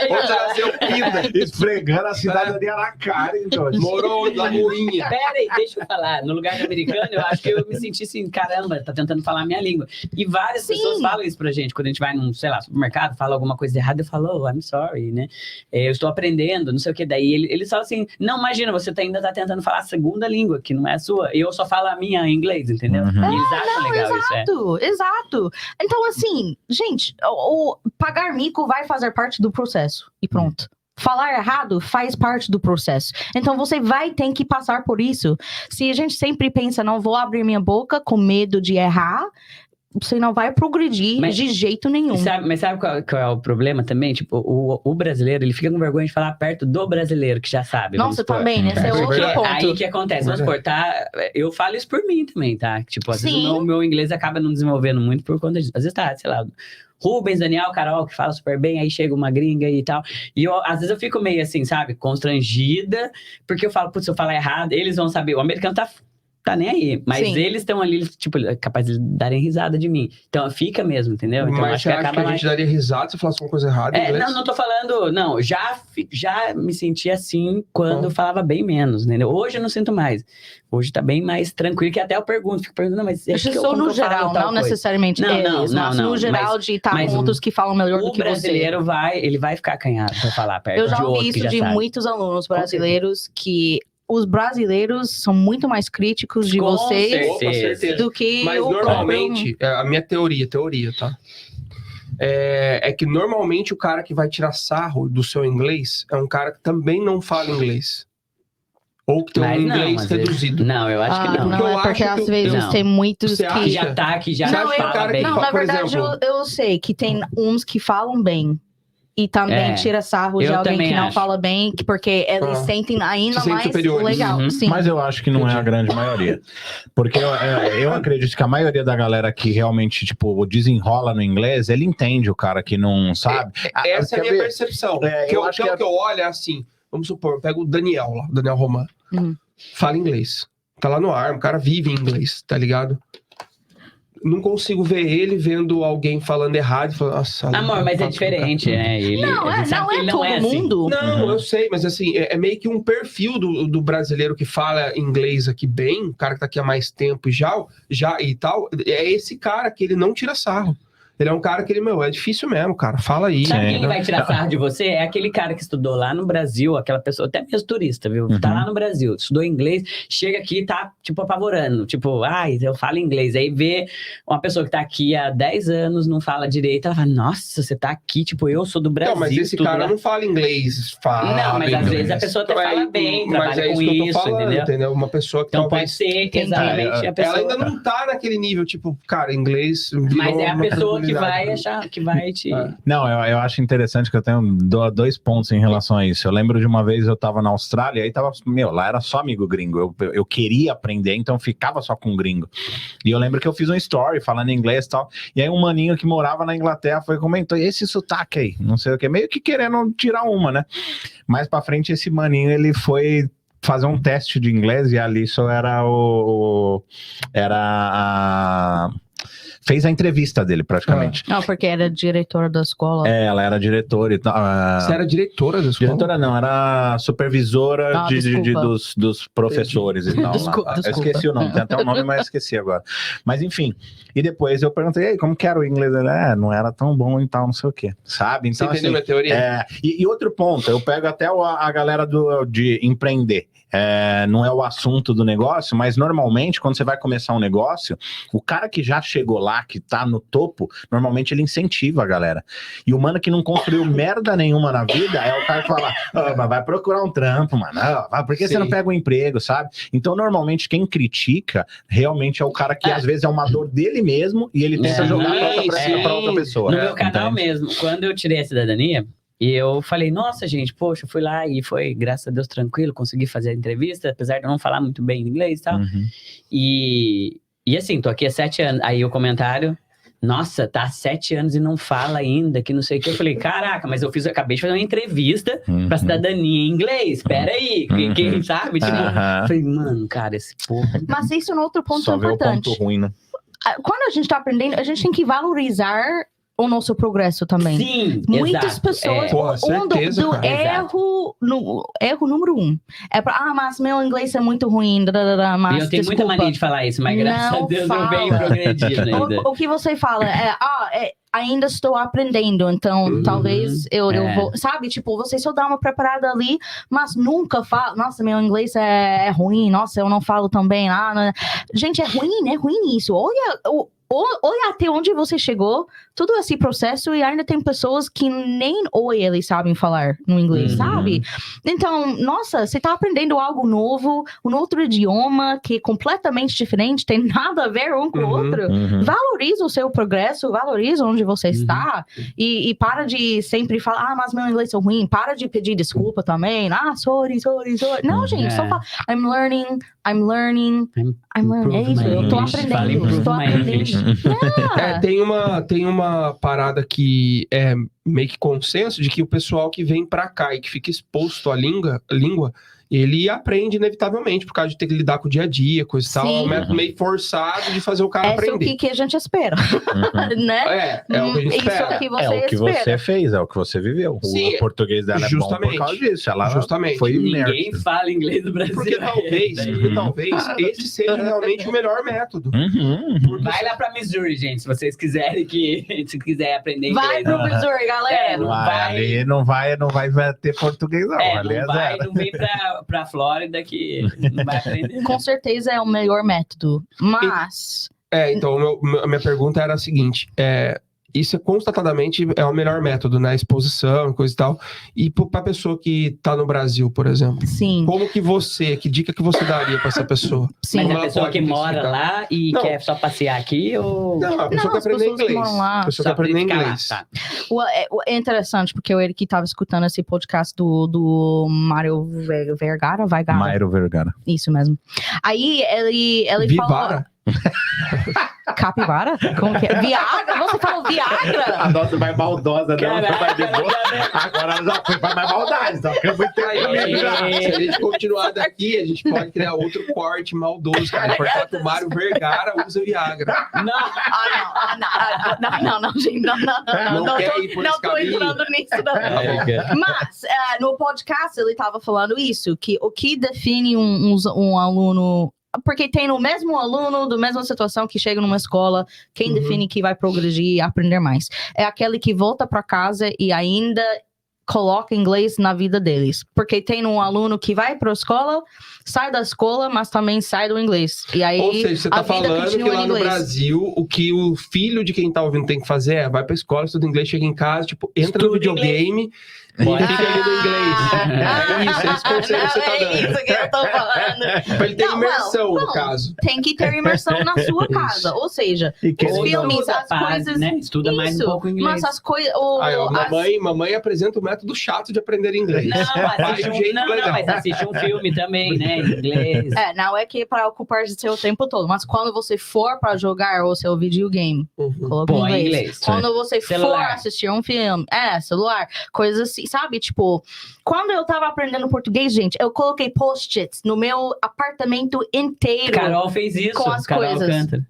Onde nasceu Pinda. Esfregando a cidadania na cara, então. Morou na Moinha. Pera aí, deixa eu falar. No lugar do americano, eu acho que eu me senti assim, caramba, tá tentando falar a minha língua. E várias Sim. pessoas falam isso pra gente. Quando a gente vai num, sei lá, supermercado, fala alguma coisa errada, eu falo, oh, I'm sorry, né? Eu estou aprendendo, não sei o que. Daí eles falam assim, não, imagina, você ainda tá tentando falar a segunda língua, que não é a sua. Eu só falo a minha em inglês, entendeu? Uhum. E eles acham legal isso, é. Exato. Então, assim, gente, o pagar mico vai fazer parte do processo. E pronto. Falar errado faz parte do processo. Então, você vai ter que passar por isso. Se a gente sempre pensa, não vou abrir minha boca com medo de errar, você não vai progredir Mas- de jeito nenhum. Mas sabe qual é o problema também? Tipo, o brasileiro, ele fica com vergonha de falar perto do brasileiro, que já sabe. vamos Nossa, supor. também, né? Esse é Porque outro aí ponto. Aí que acontece, vamos supor, tá? Eu falo isso por mim também, tá? Tipo, às vezes Sim. o meu inglês acaba não desenvolvendo muito por conta disso. Às vezes tá, sei lá, Rubens, Daniel, Carol, que fala super bem, aí chega uma gringa e tal. E às vezes eu fico meio assim, sabe, constrangida, porque eu falo, putz, se eu falar errado, eles vão saber. O americano tá nem aí, mas Sim. eles estão ali, tipo, capaz de darem risada de mim. Então fica mesmo, entendeu? Então Mas acho você que acha que acaba a mais. gente daria risada se falasse uma coisa errada em inglês? Não tô falando. Não, já me senti assim quando Bom. falava bem menos, entendeu? Hoje eu não sinto mais. Hoje tá bem mais tranquilo, que até eu fico perguntando, mas é Isso que só como no que eu falo geral, tal não coisa? necessariamente Não, eles, não, mas não, no geral de estar mas com outros que falam melhor do O que você. brasileiro ele vai ficar acanhado pra falar perto Eu já de ouvi outro que isso já de sabe. muitos alunos brasileiros que os brasileiros são muito mais críticos de Com vocês certeza. Com certeza. do que Mas o normalmente, a minha teoria, tá? É que normalmente o cara que vai tirar sarro do seu inglês é um cara que também não fala inglês. Ou que tem Mas um não, inglês às vezes- reduzido. Não, eu acho que não. Porque eu não é porque acho que às vezes não. tem muitos Você que... acha? Que já tá, que já Você acha que o fala cara que bem. Não, Por na verdade exemplo- eu sei que tem uns que falam bem e também É, tira sarro de eu alguém também que não acho. fala bem, porque eles Ah. sentem ainda Se sentem mais superiores. legal. Uhum. Sim. Mas eu acho que não é a Entendi. grande maioria. Porque eu acredito que a maioria da galera que realmente, tipo, desenrola no inglês, ele entende o cara que não sabe. Essa é a Quer minha ver? percepção. É, que eu eu, acho que que eu olho é assim, vamos supor, eu pego o Daniel lá, o Daniel Roman. Uhum. Fala inglês. Tá lá no ar, o cara vive em inglês, tá ligado? Não consigo ver ele vendo alguém falando errado e falando, nossa... Amor, mas é diferente, né? Ele, Não, a gente sabe não que é ele todo assim. mundo. Não, Uhum. eu sei, mas assim, é meio que um perfil do brasileiro que fala inglês aqui bem, o cara que tá aqui há mais tempo já e tal, é esse cara que ele não tira sarro. Ele é um cara que ele, é difícil mesmo, cara, fala aí. Sabe Sim. quem vai tirar sarro de você? É aquele cara que estudou lá no Brasil, aquela pessoa, até mesmo turista, viu? Tá Uhum. lá no Brasil, estudou inglês, chega aqui e tá, tipo, apavorando. Tipo, eu falo inglês. Aí vê uma pessoa que tá aqui há 10 anos, não fala direito, ela fala, nossa, você tá aqui, tipo, eu sou do Brasil. Não, mas esse tudo cara lá. não fala inglês, fala. Não, mas às inglês. vezes a pessoa até Então, fala bem, mas trabalha é com isso que eu tô isso, falando, entendeu? Uma pessoa que Então pode talvez... ser que exatamente a pessoa... Ela ainda não tá naquele nível, tipo, cara, inglês... Mas virou é a uma pessoa que vai tranquilidade. achar, que vai te... Não, eu acho interessante que eu tenho dois pontos em relação a isso. Eu lembro de uma vez eu tava na Austrália, aí tava, lá era só amigo gringo. Eu queria aprender, então ficava só com gringo. E eu lembro que eu fiz um story falando inglês e tal. E aí um maninho que morava na Inglaterra foi comentou, e esse sotaque aí? Não sei o que, meio que querendo tirar uma, né? Mais pra frente, esse maninho, ele foi fazer um teste de inglês e ali só era fez a entrevista dele, praticamente. Não, porque era diretor da escola. Ela era diretora e tal. Você era diretora da escola? Diretora não, era supervisora Desculpa. dos professores e tal. Desculpa, Eu desculpa. esqueci o nome, tem até o nome, mas esqueci agora. Mas enfim, e depois eu perguntei, "Ei, como que era o inglês?" Ele, não era tão bom e tal, não sei o quê. Sabe? Você Então, entendeu assim, minha teoria? e outro ponto, eu pego até a galera de empreender. Não é o assunto do negócio, mas normalmente quando você vai começar um negócio, o cara que já chegou lá, que tá no topo, normalmente ele incentiva a galera. E o mano que não construiu merda nenhuma na vida é o cara que fala, mas vai procurar um trampo, mano, por que você Sim. não pega um emprego, sabe? Então normalmente quem critica realmente é o cara que às vezes é uma dor dele mesmo e ele tenta jogar pra outra pessoa. No meu canal Entende? mesmo, quando eu tirei a cidadania, e eu falei, nossa, gente, poxa, fui lá e foi, graças a Deus, tranquilo, consegui fazer a entrevista, apesar de eu não falar muito bem inglês e tal. Uhum. E assim, tô aqui há 7 anos. Aí o comentário, nossa, tá há 7 anos e não fala ainda, que não sei o que. Eu falei, caraca, mas acabei de fazer uma entrevista pra cidadania em inglês, peraí, quem sabe? Tipo, Aham. falei, mano, cara, esse povo... Mas isso é um outro ponto Só vê o importante. ponto ruim, né? Quando a gente tá aprendendo, a gente tem que valorizar o nosso progresso também. Sim, Muitas exato, pessoas Porra, certeza, do cara. erro número 1. É pra, mas meu inglês é muito ruim, mas E eu tenho muita desculpa. mania de falar isso, mas graças Não a Deus eu fala. venho progredindo ainda. O que você fala ainda estou aprendendo, então talvez eu vou, sabe? Tipo, você só dá uma preparada ali, mas nunca fala, nossa, meu inglês é ruim, nossa, eu não falo tão bem. Gente, é ruim isso. Olha olha até onde você chegou, todo esse processo, e ainda tem pessoas que nem oi eles sabem falar no inglês, sabe? Então, nossa, você tá aprendendo algo novo, um outro idioma que é completamente diferente, tem nada a ver um com o outro. Valoriza o seu progresso, valoriza onde você está, e para de sempre falar, mas meu inglês é ruim, para de pedir desculpa também, sorry. Não, gente, só fala, I'm learning. É isso, eu tô aprendendo. Tem uma parada que é meio que consenso de que o pessoal que vem pra cá e que fica exposto à língua, ele aprende inevitavelmente, por causa de ter que lidar com o dia a dia, coisa e tal. É um método meio forçado de fazer o cara aprender. É o que a gente espera, né? É o que a gente espera. Isso é o que você É o que você fez, é o que você viveu. Sim, o português dela é bom por causa disso. Ela foi Ninguém fala inglês do Brasil. Porque talvez esse seja realmente o melhor método. Vai lá pra Missouri, gente, se vocês quiserem se quiser aprender inglês. Vai pro Missouri, galera. Ali não vai ter português, não. Ali não vem pra Flórida que não vai aprender. Com certeza é o melhor método, mas... Então, a minha pergunta era a seguinte, isso constatadamente é o melhor método, né? Exposição, coisa e tal. E pra pessoa que tá no Brasil, por exemplo. Sim. Que dica que você daria pra essa pessoa? Sim. Mas a pessoa que mora lá e quer só passear aqui, ou... Não, a pessoa que aprende inglês. A pessoa que aprende inglês. É interessante, porque eu que tava escutando esse podcast do Mário Vergara. Mário Vergara. Isso mesmo. Aí ele Vivara? Capivara? Como que é? Viagra? Você falou Viagra? A nossa mais maldosa dela foi mais de boa. Agora ela já foi pra mais maldade. Só que eu muito Se a gente continuar daqui, a gente pode criar outro corte maldoso, cara. Cortar que o Mário Vergara usa Viagra. Não, gente. Não tô entrando nisso, não. Mas, no podcast, ele tava falando isso, que o que define um aluno... Porque tem o mesmo aluno, da mesma situação que chega numa escola, quem define que vai progredir e aprender mais? É aquele que volta para casa e ainda coloca inglês na vida deles. Porque tem um aluno que vai para a escola, sai da escola, mas também sai do inglês. E aí, ou seja, você tá falando que lá no Brasil, o que o filho de quem tá ouvindo tem que fazer vai pra escola, estuda inglês, chega em casa, entra no videogame... E fica ali no inglês. É esse conselho que você tá dando. É isso que eu tô falando. Pra ele ter imersão, no caso. Tem que ter imersão na sua casa. Ou seja, os filmes, as coisas... Né? Estuda mais um pouco inglês. Mas as coisas... Mamãe apresenta o método chato de aprender inglês. Mas assiste um filme também, né? Em inglês. Não é que é pra ocupar o seu tempo todo. Mas quando você for pra jogar o seu videogame, coloca em inglês. Quando você for assistir um filme, celular, coisas assim. Sabe, tipo, quando eu tava aprendendo português, gente, eu coloquei post-its no meu apartamento inteiro. Carol fez isso. Com as coisas. Canta.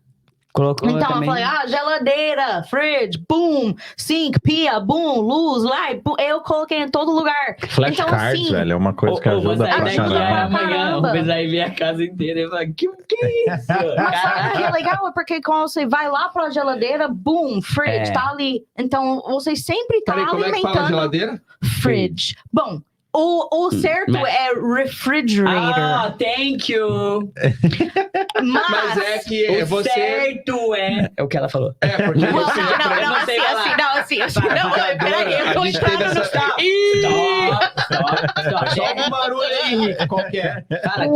Colocou então também. eu falei, geladeira, fridge, boom, sink, pia, boom, luz, light, boom. Eu coloquei em todo lugar. Flashcards, então, velho, é uma coisa que ajuda pra caramba. Amanhã, vou precisar ir ver a casa inteira e falar, que é isso? Mas sabe o que é legal? É porque quando você vai lá pra geladeira, boom, fridge, tá ali. Então, você sempre tá alimentando... Como é que fala geladeira? Fridge. Bom, o certo é refrigerator. Thank you. Mas é que você... certo é o que ela falou. Porque não, assim. Não, peraí, eu tô entrando no... Stop. Só um barulho aí, Henrique, qualquer. Fala,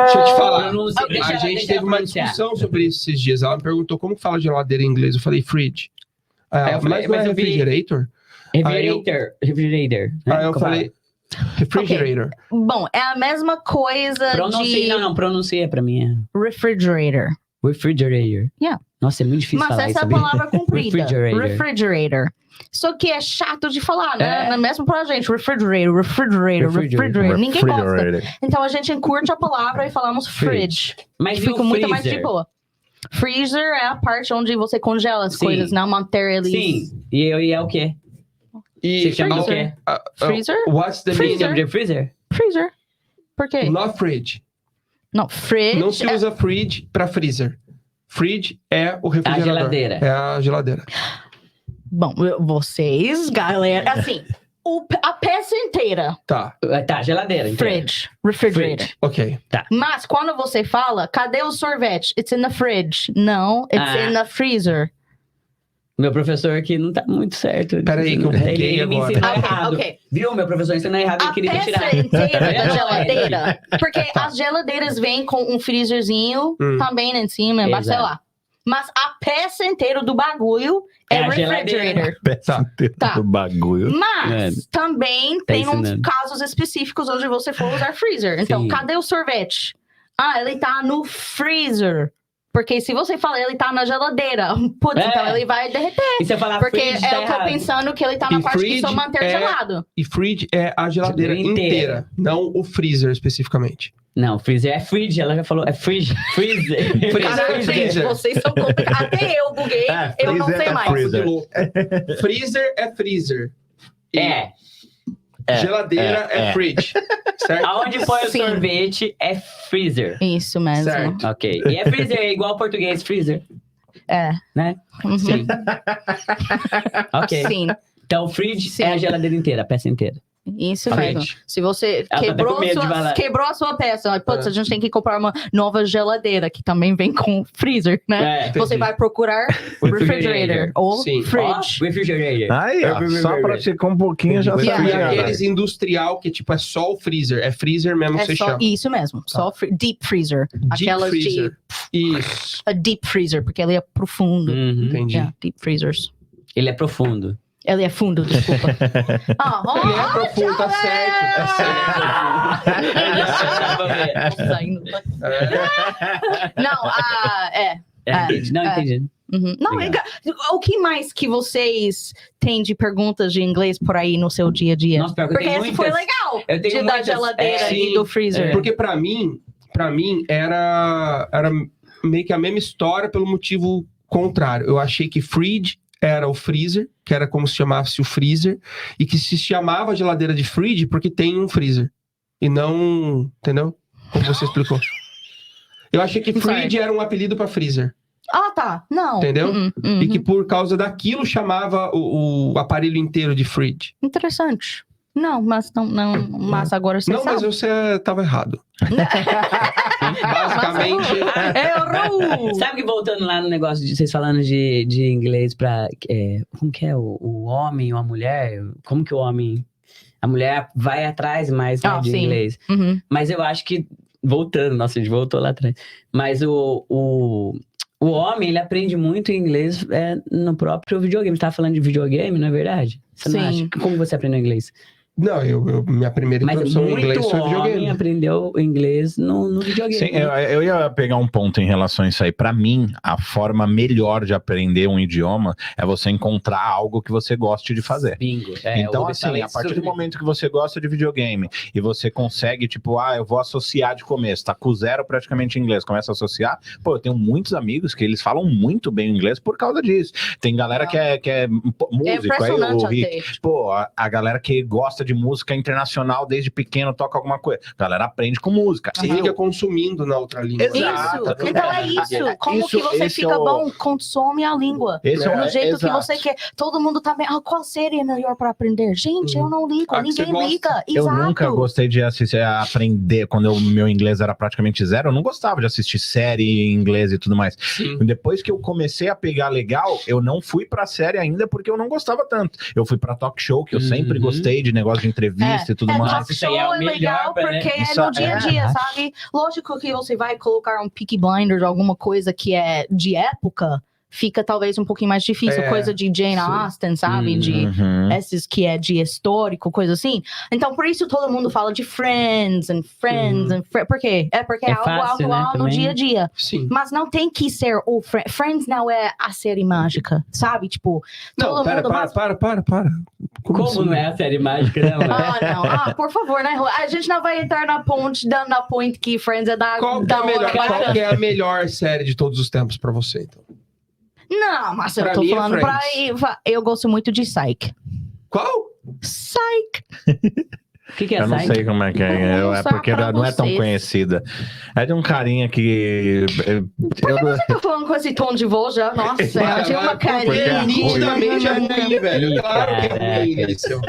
deixa eu te falar. A gente teve uma discussão sobre isso esses dias. Ela me perguntou como que fala geladeira em inglês. Eu falei fridge. Mas não é refrigerator? Refrigerator. Aí eu falei refrigerator. Okay. Bom, é a mesma coisa Não, pronuncia pra mim. Refrigerator. Refrigerator. Yeah. Nossa, é muito difícil falar isso. Mas essa é a palavra comprida. Refrigerator. Só que é chato de falar, né? É mesmo pra gente. Refrigerator. Ninguém gosta. Então a gente encurte a palavra e falamos fridge. Mas fica muito mais de boa. Freezer é a parte onde você congela as coisas, não manter eles... Sim, e é o quê? Você chama o quê? Freezer? What's the meaning of freezer? Freezer. Por quê? Not fridge. Não, fridge... Não se usa fridge pra freezer. Fridge é o refrigerador. A geladeira. É a geladeira. Bom, vocês, galera... Assim, A peça inteira. Tá, Tá, geladeira. inteira. Fridge. Refrigerator. ok. Mas quando você fala, cadê o sorvete? It's in the fridge. Não, it's in the freezer. Meu professor aqui não tá muito certo. Peraí que eu buguei ele me agora. ensinou Ok, errado. ok. Viu? Meu professor ensinou errado, ele A queria peça tirar. inteira da Não, geladeira. Porque as geladeiras vêm com um freezerzinho também em cima, embaixo, sei Exato. lá. Mas a peça inteira do bagulho é a refrigerator. geladeira. Peça inteira Tá. do bagulho. Mas também tem uns ensinando. casos específicos onde você for usar freezer. Então, Sim. cadê o sorvete? Ah, ele tá no freezer. Porque se você fala ele tá na geladeira, putz, então ele vai derreter. E se eu falar Porque fridge, tá eu tô errado. pensando que ele tá na E parte que fridge só manter é- gelado. E fridge é a geladeira Inteira. inteira, não o freezer especificamente. Não, freezer é fridge, ela já falou. É fridge. Freezer. Freezer. Gente, vocês são complicados. Até eu buguei, eu não freezer sei é mais. freezer. De louco. Freezer é freezer. E geladeira é fridge. Certo? Aonde põe o Sim. sorvete é freezer. Isso mesmo. Certo. Ok. E é freezer, é igual ao português, freezer. É. Né? Uhum. Sim. Ok. Sim, Então, fridge Sim. é a geladeira inteira, a peça inteira. isso Fridge. mesmo. Se você Ela tá quebrou, com medo de falar. quebrou a sua peça, putz, a gente tem que comprar uma nova geladeira que também vem com freezer, né? É. Você vai procurar refrigerator ou Sim. fridge. Ó, refrigerator. Aí, ó, só praticar um pouquinho já E Yeah. sabia. aqueles industrial que tipo é só o freezer. É freezer mesmo que É você só chama. isso mesmo, só deep freezer. Deep Aquelas freezer. Isso. a deep freezer, porque ele é profundo. Uhum. Entendi. Yeah, deep freezers. Ele é profundo. Ele é fundo, desculpa. Ele é profundo, tá certo. Tá certo. Saindo. Não, Entendi. Não, é. entendi. Uhum. Não, Obrigado. o que mais que vocês têm de perguntas de inglês por aí no seu dia a dia? Nossa, pior que eu Porque tenho esse foi muitas. legal. Eu tenho De da muitas. geladeira sim. e do freezer. Porque pra mim era meio que a mesma história pelo motivo contrário. Eu achei que fridge era o freezer, que era como se chamasse o freezer, e que se chamava geladeira de fridge porque tem um freezer. E não, entendeu? Como você explicou. Eu achei que fridge era um apelido pra freezer. Ah, tá. Não. Entendeu? Uhum. E que por causa daquilo chamava o aparelho inteiro de fridge. Interessante. Não, mas mas agora você Não, sabe. mas você tava errado. Basicamente. Errou! Sabe que voltando lá no negócio de vocês falando de inglês pra. Como que é? O homem ou a mulher? Como que o homem. A mulher vai atrás mais né, de sim. inglês. Uhum. Mas eu acho que. Voltando, nossa, a gente voltou lá atrás. Mas o homem, ele aprende muito inglês no próprio videogame. Você tava falando de videogame, não é verdade? Você não Sim. acha? Como você aprendeu inglês? Não, minha primeira Mas introdução em inglês muito foi homem videogame. aprendeu inglês no videogame. Sim, eu ia pegar um ponto em relação a isso aí. Pra mim, a forma melhor de aprender um idioma é você encontrar algo que você goste de fazer. Bingo. Então, assim, a partir do momento que você gosta de videogame e você consegue, tipo, eu vou associar de começo, tá com zero praticamente em inglês, começa a associar, pô, eu tenho muitos amigos que eles falam muito bem inglês por causa disso. Tem galera que é músico, aí impressionante o Rick, até. pô, a galera que gosta de música internacional desde pequeno, toca alguma coisa. A galera aprende com música. Você fica consumindo na outra língua. Exato. Isso. Então é isso. Como que você esse fica é o- bom? Consome a língua. Esse Do jeito que exato. você quer. Todo mundo tá bem. Qual série é melhor pra aprender? Gente, eu não ligo. Ah, que você Ninguém liga. Eu Exato. nunca gostei de aprender, quando meu inglês era praticamente zero, eu não gostava de assistir série em inglês e tudo mais. Sim. Depois que eu comecei a pegar legal, eu não fui pra série ainda porque eu não gostava tanto. Eu fui pra talk show, que eu sempre gostei de negócio de entrevista e tudo mais. Talk Isso aí show é o é melhor, legal né? porque Isso é no dia a dia, é. sabe? Lógico que você vai colocar um Peaky Blinders, alguma coisa que é de época, fica talvez um pouquinho mais difícil. É, Coisa de Jane sim. Austen, sabe? De Uhum. esses que é de histórico, coisa assim. Então, por isso todo mundo fala de Friends and Friends and Por quê? É porque é, É algo fácil, né, no também. dia a dia. Sim. Mas não tem que ser o Friends não é a série mágica, sabe? Tipo, todo Não, mundo... para. Como assim? não é a série mágica, né, mano? Não. Por favor, né? A gente não vai entrar na ponte, dando a point que Friends é da Qual que é da a melhor, hora. qual que é a melhor série de todos os tempos pra você, então? Não, mas eu Pra tô mim é falando pra... Friends. Eu gosto muito de Psych. Qual? Psych! O que é Eu não Psych? sei como é que é. Vou É mostrar porque pra não é tão vocês. conhecida. É de um carinha que. Tá falando com esse tom de voz já? Nossa, eu tinha uma Porque carinha. nitidamente é ruim, velho. Claro que é ruim, Caraca. isso.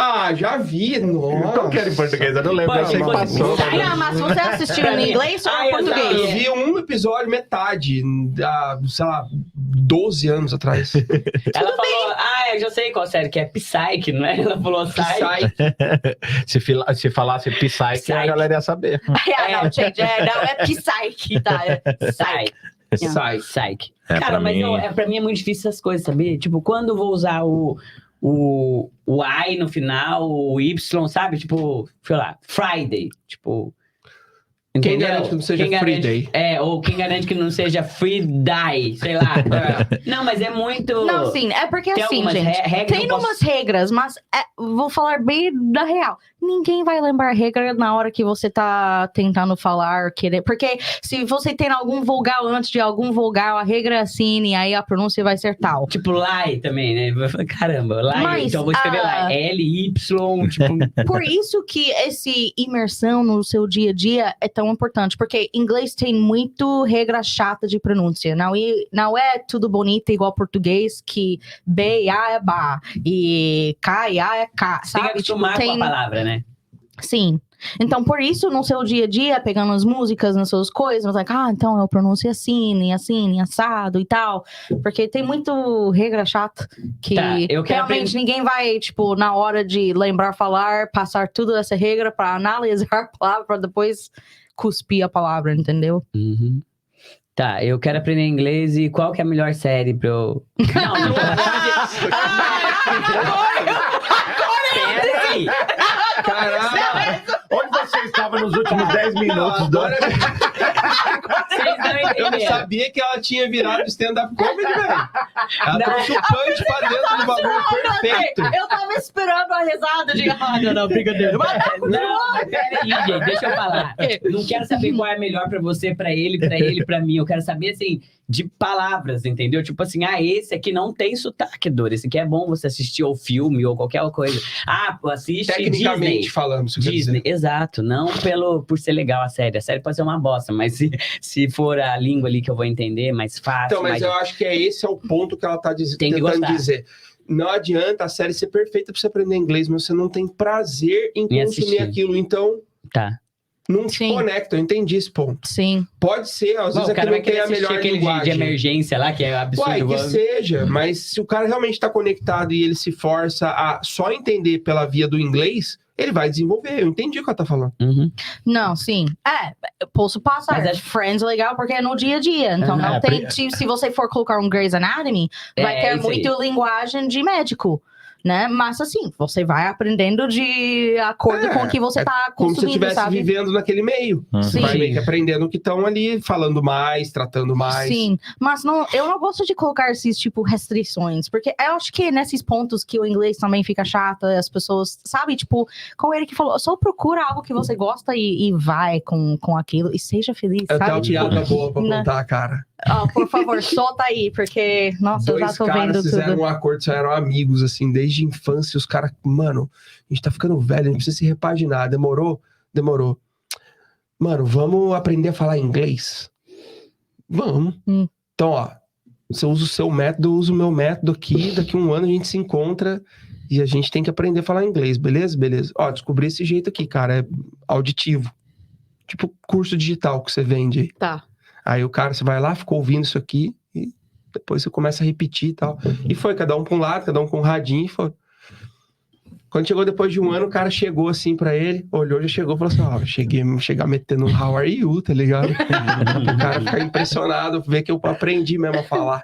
Ah, já vi. Nossa. Qual que era em português? Eu não lembro, Pô, eu sei que pô, passou. pô, Não, mas você assistiu em inglês ou Ah, em eu Eu português? vi um episódio, metade, há, sei lá, 12 anos atrás. Ela falou, eu já sei qual série que é Psyche, não é? Ela falou Psyche. Sai. Se falasse Psyche, a Psyche. galera ia saber. Não, gente, não é Psyche, tá? É Psyche. Sai. Psyche. É, Cara, pra mas mim- pra mim é muito difícil essas coisas, sabia? Tipo, quando eu vou usar o I no final, o Y, sabe? Tipo, sei lá, Friday. Tipo. Quem entendeu? garante que não seja Quem Free garante- Day? ou quem garante que não seja Free Die, sei lá. Não, mas é muito. Não, sim, é porque Tem assim, algumas gente, regras tem que eu posso- umas regras, mas vou falar bem da real. Ninguém vai lembrar regra na hora que você tá tentando falar, querer. Porque se você tem algum vogal antes de algum vogal, a regra é assim, e aí a pronúncia vai ser tal. Tipo, lie também, né? Caramba, lie. Mas, então eu vou escrever lie. L-Y, tipo. Por isso que esse imersão no seu dia a dia é tão importante, porque inglês tem muito regra chata de pronúncia. Não é tudo bonito igual português, que B e A é ba, e K e A é K, Tem que sabe? acostumar com a palavra, né? Sim. Então, por isso, no seu dia a dia, pegando as músicas, nas suas coisas, like, então eu pronuncio assim, assado e tal. Porque tem muito regra chata que Tá, eu quero realmente ninguém vai, tipo, na hora de lembrar falar, passar tudo essa regra pra analisar a palavra, pra depois cuspir a palavra, entendeu? Uhum. Tá, eu quero aprender inglês e qual que é a melhor série pra eu... Não, Pera aí. Caralho. Onde você estava nos últimos 10 minutos? Agora Vocês não eu não entenderam. sabia que ela tinha virado stand-up comedy, velho. Ela Não. trouxe o punch pra dentro do bagulho perfeito. Eu tava esperando a risada de não, brincadeira. Não, mas pera aí, gente, deixa eu falar. Não quero saber qual é melhor pra você, pra ele, pra mim. Eu quero saber, assim, de palavras, entendeu? Tipo assim, esse aqui não tem sotaque, Dor. Esse aqui é bom você assistir ou filme ou qualquer coisa. Assiste Tecnicamente Disney. falando, isso quer Disney, dizer. exato. Não por ser legal a série. A série pode ser uma bosta, mas se for a língua ali que eu vou entender, mais fácil. Então, mas mais... eu acho que esse é o ponto que ela tá Tem que tentando gostar. dizer. Não adianta a série ser perfeita pra você aprender inglês, mas você não tem prazer em consumir assistir. aquilo. Então, Tá. não te Sim. conecta. Eu entendi esse ponto. Sim. Pode ser, às vezes o é que cara não vai tem querer a assistir melhor aquele de linguagem. emergência lá, que é absurdo. Uai, que Vamos- seja, mas se o cara realmente tá conectado e ele se força a só entender pela via do inglês, ele vai desenvolver. Eu entendi o que ela tá falando. Uhum. Não, sim. Eu posso passar. Mas acho- Friends é legal porque é no dia a dia. Então Aham. não tem. Se você for colocar um Grey's Anatomy, vai ter isso aí. muito linguagem de médico. Né? Mas assim, você vai aprendendo de acordo com o que você tá Como se você consumindo, estivesse sabe? vivendo naquele meio. Você Sim. vai meio que aprendendo o que estão ali, falando mais, tratando mais. Sim, mas eu não gosto de colocar esses, tipo, restrições, porque eu acho que nesses pontos que o inglês também fica chato, as pessoas, sabe, tipo, como ele que falou, só procura algo que você gosta e vai com aquilo, e seja feliz, É sabe? uma piada boa pra Né? contar, cara. Por favor, solta aí, porque, nossa, eu já Dois tô caras vendo fizeram tudo. um acordo, só eram amigos, assim, desde a infância. Os caras, mano, a gente tá ficando velho, a gente precisa se repaginar. Demorou? Demorou. Mano, vamos aprender a falar inglês? Vamos. Então, ó, você usa o seu método, eu uso o meu método aqui. Daqui a um ano a gente se encontra e a gente tem que aprender a falar inglês, beleza? Beleza. Ó, descobri esse jeito aqui, cara, é auditivo. Tipo curso digital que você vende aí. Tá. Aí o cara, você vai lá, ficou ouvindo isso aqui, e depois você começa a repetir e tal. E foi, cada um pra um lado, cada um com um radinho, e foi. Quando chegou depois de um ano, o cara chegou assim pra ele, olhou, já chegou e falou assim, chegar metendo um how are you, tá ligado? O cara fica impressionado, ver que eu aprendi mesmo a falar.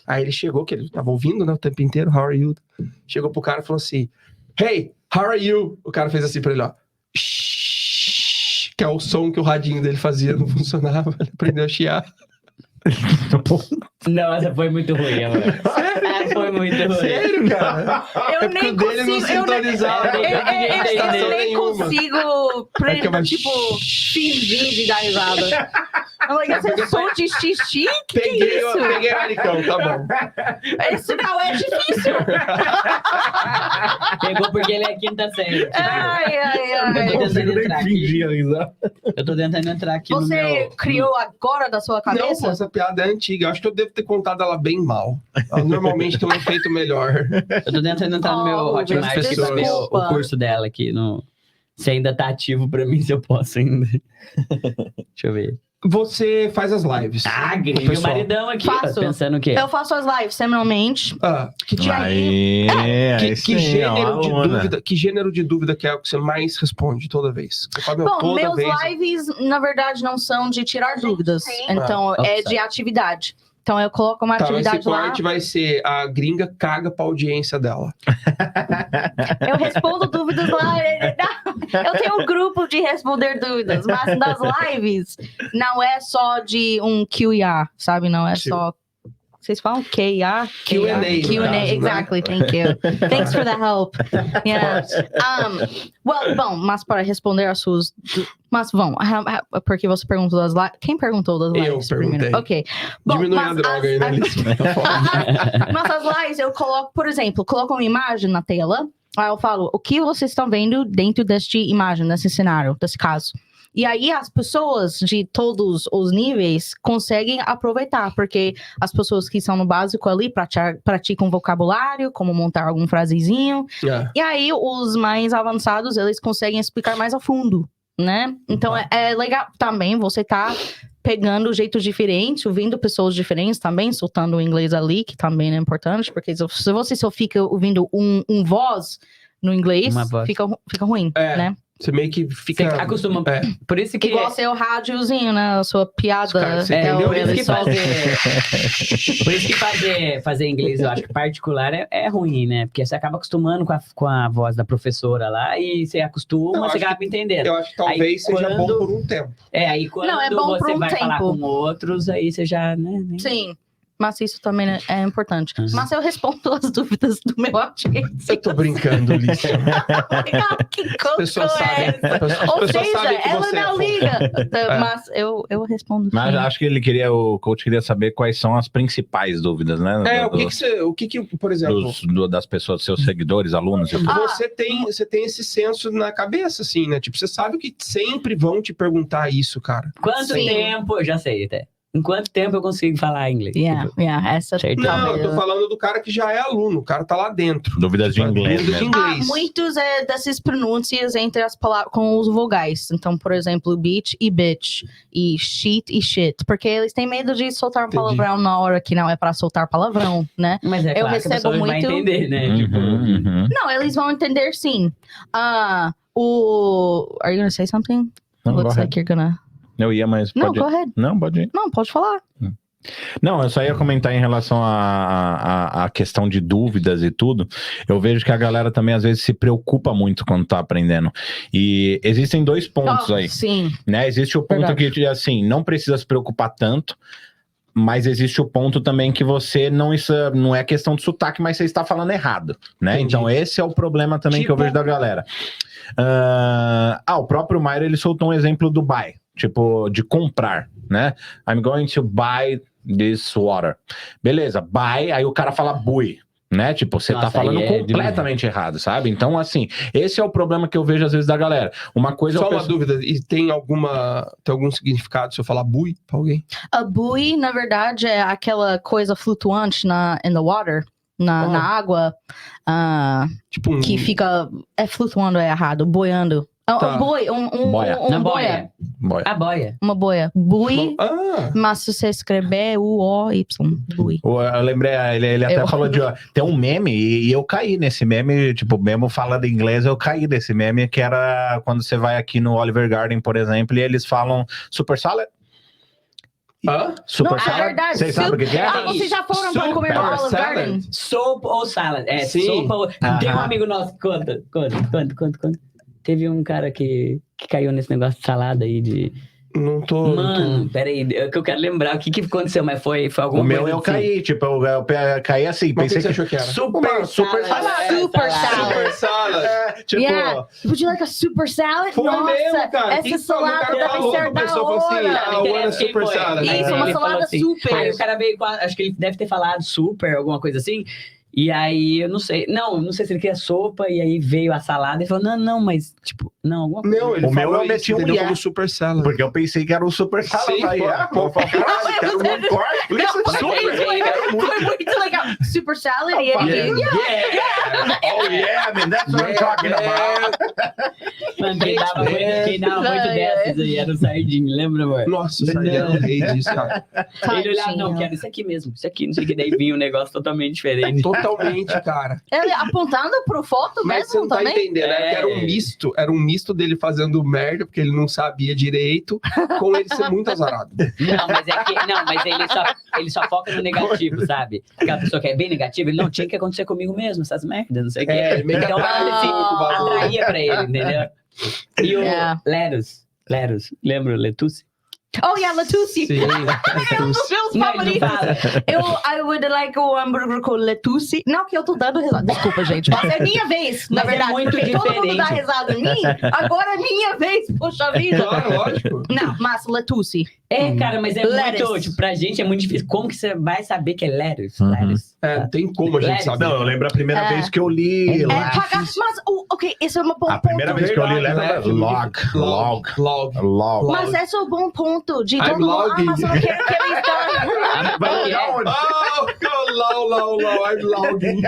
Aí ele chegou, que ele tava ouvindo, né, o tempo inteiro, how are you? Chegou pro cara e falou assim, hey, how are you? O cara fez assim pra ele, ó. Shhh, que é o som que o radinho dele fazia, não funcionava, ele aprendeu a chiar. Nossa, foi muito ruim, amor. Foi muito ruim. Sério, cara? Eu É porque nem o dele não consigo, eu nem- sintonizava. eu nem nenhuma. consigo, Aí ficava, tipo, fingir de dar risada. Você sou de xixi? Que Peguei, isso? peguei o Aricão, tá bom. Isso não é difícil. Pegou porque ele é quinta série. Ai, ai, Eu tô ai. tentando entrar aqui. fingir a risada. Eu tô tentando entrar aqui no Você meu... criou agora da sua Não, cabeça? pô, essa piada é antiga. Eu acho que eu devo ter contado ela bem mal. Ela normalmente tem um efeito melhor. Eu tô tentando entrar no meu Oh, Hotmart aqui pra ver o desculpa. curso dela aqui. Se ainda tá ativo pra mim, se eu posso ainda. Deixa eu ver. Você faz as lives. Ah, O meu pessoal. maridão aqui. Faço. Pensando o quê? Eu faço as lives semanalmente. Que, tipo, Aí, que sim, gênero ó, de aluna. dúvida? Que gênero de dúvida que é o que você mais responde toda vez? Você fala, meu, Bom, toda meus vez. lives, na verdade, não são de tirar dúvidas. Então, é Nossa. de atividade. Então, eu coloco uma Tá, mas esse atividade lá. corte vai ser a gringa caga pra audiência dela. Eu respondo dúvidas lá. Eu tenho um grupo de responder dúvidas, mas nas lives não é só de um Q&A, sabe? Não é Sim. só. Vocês falam Q&A? Q&A, no Q&A, caso, né? exactly. Thank you. Thanks for the help. Yeah. Bom, mas para responder as suas. Mas vão, porque você perguntou das lives. Quem perguntou das Eu lives perguntei. primeiro? Ok. Bom, Diminui a mas droga aí, né, Alice? Mas as lives eu coloco, por exemplo, coloco uma imagem na tela. Aí eu falo, o que vocês estão vendo dentro desta imagem, desse cenário, desse caso? E aí as pessoas de todos os níveis conseguem aproveitar, porque as pessoas que são no básico ali praticam vocabulário, como montar algum frasezinho. É. E aí os mais avançados, eles conseguem explicar mais a fundo, né? Então é legal também você tá pegando jeitos diferentes, ouvindo pessoas diferentes também, soltando o inglês ali, que também é importante, porque se você só fica ouvindo um voz no inglês, Uma voz. fica ruim, É. né? Você meio que Você fica. acostuma. É. Por isso que. Igual seu rádiozinho, né? A sua piada. Cara, você É, entendeu? por isso Ele que só- por isso que fazer inglês, eu acho que particular é ruim, né? Porque você acaba acostumando com a voz da professora lá e você acostuma, Eu você acho acaba entendendo. Eu acho que talvez Aí, seja bom quando- por um tempo. Aí quando Não, é bom por você um vai falar tempo. com outros, aí você já, né? nem- Sim. Mas isso também é importante. Uhum. Mas eu respondo as dúvidas do meu audiência. Eu tô brincando, Alice. Que As pessoas sabem. As Ou pessoas seja, sabem que ela você é não fofa. liga. É. Mas eu respondo. Mas sim. acho que o coach queria saber quais são as principais dúvidas, né? É, o que que, por exemplo, das pessoas, seus seguidores, alunos e tudo. você tem esse senso na cabeça, assim, né? Tipo, você sabe que sempre vão te perguntar isso, cara. Quanto Sim. tempo, eu já sei até. Em quanto tempo eu consigo falar inglês? Yeah, Tipo, essa Certo. Não, talvez- eu tô falando do cara que já é aluno, o cara tá lá dentro. Dúvidas de Tipo, inglês dúvida de mesmo. inglês. Muitos dessas pronúncias entre as palavras com os vogais. Então, por exemplo, beach e bitch, e shit e shit. Porque eles têm medo de soltar um Entendi. palavrão na hora que não é pra soltar palavrão, né? Mas é Eu claro que a recebo pessoa vai muito- entender, né? Tipo, Uhum. Não, eles vão entender sim. Are you gonna say something? Não, Looks go like you're gonna. Eu ia, mas Não, pode go ir. ahead. Não, pode ir. Não, pode falar. Não, eu só ia comentar em relação à questão de dúvidas e tudo. Eu vejo que a galera também às vezes se preocupa muito quando tá aprendendo. E existem dois pontos aí, Sim. né? Existe o ponto Verdade. que, assim, não precisa se preocupar tanto, mas existe o ponto também que você isso não é questão de sotaque, mas você está falando errado, né? Entendi. Então esse é o problema também que eu Tipo? vejo da galera. O próprio Mairo, ele soltou um exemplo do buy, tipo, de comprar, né? I'm going to buy this water. Beleza, buy, aí o cara fala buy, né? Tipo, você Nossa, tá falando aí é completamente errado, sabe? Então, assim, esse é o problema que eu vejo às vezes da galera. Uma coisa Só é o uma pessoal- dúvida, e tem algum significado se eu falar bui pra alguém? A buoy, na verdade, é aquela coisa flutuante in the water, na água, Tipo que fica. Flutuando é errado, boiando. Tá. Um boi, Boia. na boia. Boy. A boia. Uma boia. Buoy, Ah, mas se você escrever U-O-Y, buoy. Eu lembrei, ele até Eu- falou de, ó, tem um meme, e eu caí nesse meme, tipo, mesmo falando inglês, eu caí nesse meme, que era quando você vai aqui no Oliver Garden, por exemplo, e eles falam super salad, super Não, é salad, verdade. vocês sabem o que que é? Ah, vocês já foram pra Super comer no Olive salad. Garden? Soap ou salad? É, Sim. sopa ou... Tem um Aham. amigo nosso que conta. Teve um cara que caiu nesse negócio de salada aí de... Não tô... Mano, peraí, é que eu quero lembrar o que aconteceu, mas foi alguma O meu coisa eu assim. caí, tipo, eu caí assim, Mas o que pensei você achou que era? super salada. Super salad. Super salad. Tipo, Yeah. Would you like a super salad? Foi Nossa, mesmo, cara. essa Quem falou? salada O cara deve falou, ser a da pessoa falou assim, hora. I want a super salad. Aí Isso, ele uma falou salada super. Aí o cara veio com acho que ele deve ter falado super, alguma coisa assim. E aí, eu não sei. Não sei se ele queria sopa, e aí veio a salada e falou, não, mas, tipo, não, alguma coisa. Não, ele O meu falou eu isso, meti um entendeu? yeah. Como super salad. porque eu pensei que era um super salada. Sim, Aí, pô. pô, caralho, quero um corte. Não, Super, foi muito legal. Super salad e ele... Oh yeah, man, that's what I'm talking about. Mano, quem dava muito dessas aí era o Sardinho, lembra, amor? Nossa, o Sardinha era o rei disso, cara. Ele olhava, não, quero isso aqui mesmo, isso aqui, não sei o que, daí vinha um negócio totalmente diferente. Totalmente, cara. Ele apontando pro foto Mas você mesmo não tá também? entendendo, né? Que era um misto dele fazendo merda, porque ele não sabia direito, com ele ser muito azarado. Não, mas ele só foca no negativo, sabe? Aquela pessoa que é bem negativa, ele não tinha que acontecer comigo mesmo, essas merdas, não sei o que. É, ele meio que Então, assim, bagulho. atraía pra ele, entendeu? E o É. Leros, lembra o Letucci? Oh, yeah, Lettuce. Sim, Um dos meus Não, ele não favoritos. fala. I would like um hambúrguer com Lettuce. Não, que eu tô dando risada. Desculpa, gente. Mas é minha vez, na Mas é verdade. muito porque todo mundo dá diferente. risada em mim. Agora é minha vez, poxa vida. Claro, lógico. Não, mas Lettuce. É, cara, mas é Lettuce. muito, tipo, pra gente é muito difícil. Como que você vai saber que é Leros? Uhum. Leros. É, não tem como a gente Leros. saber. Não, eu lembro a primeira É. vez que eu li lá. Mas, ok, esse é um bom A primeira ponto. vez que eu li Verdade, lembra log. log. Mas esse é um bom ponto. De I'm todo mundo. logging. Mas eu não quero que ele está... Vai logar onde? Oh, I'm logging.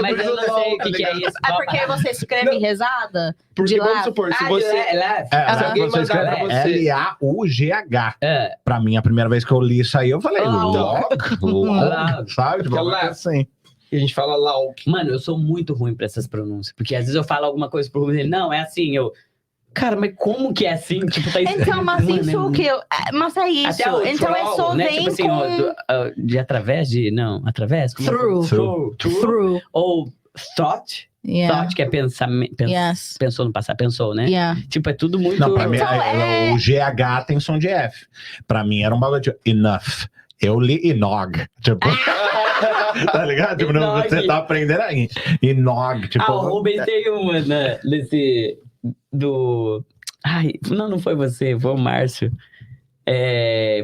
Mas eu não sei o que é isso. É porque você escreve rezada? Porque de vamos lá. supor, se você... Leve. É, Se se alguém você mandar pra escreve você... L-A-U-G-H. É. Pra mim, a primeira vez que eu li isso aí, eu falei, log, sabe? Tipo, Que é uma coisa assim. A gente fala log. Mano, eu sou muito ruim pra essas pronúncias. Porque às vezes eu falo alguma coisa pro Rubens, ele, não, é assim, eu... Cara, mas como que é assim? Tipo, tá Então, mas Mano, isso o que eu... Mas é isso. Até o Então é troll, só né? vem Tipo assim, com... ó, de através de... Não, através? Como é que Through. Through. Through. Ou thought. Yeah. Thought, que é pensamento. Yes. Pensou no passado, pensou, né? Yeah. Tipo, é tudo muito... Não, pra mim, Então, é- o GH tem som de F. Pra mim, era um bagulho de enough. Eu li Inog. Tipo... tá ligado? Tipo, não, Inog. você tá aprendendo aí. Inog, tipo... o Rubens tem uma, né? Desse... Do... Ai, não foi você, foi o Márcio.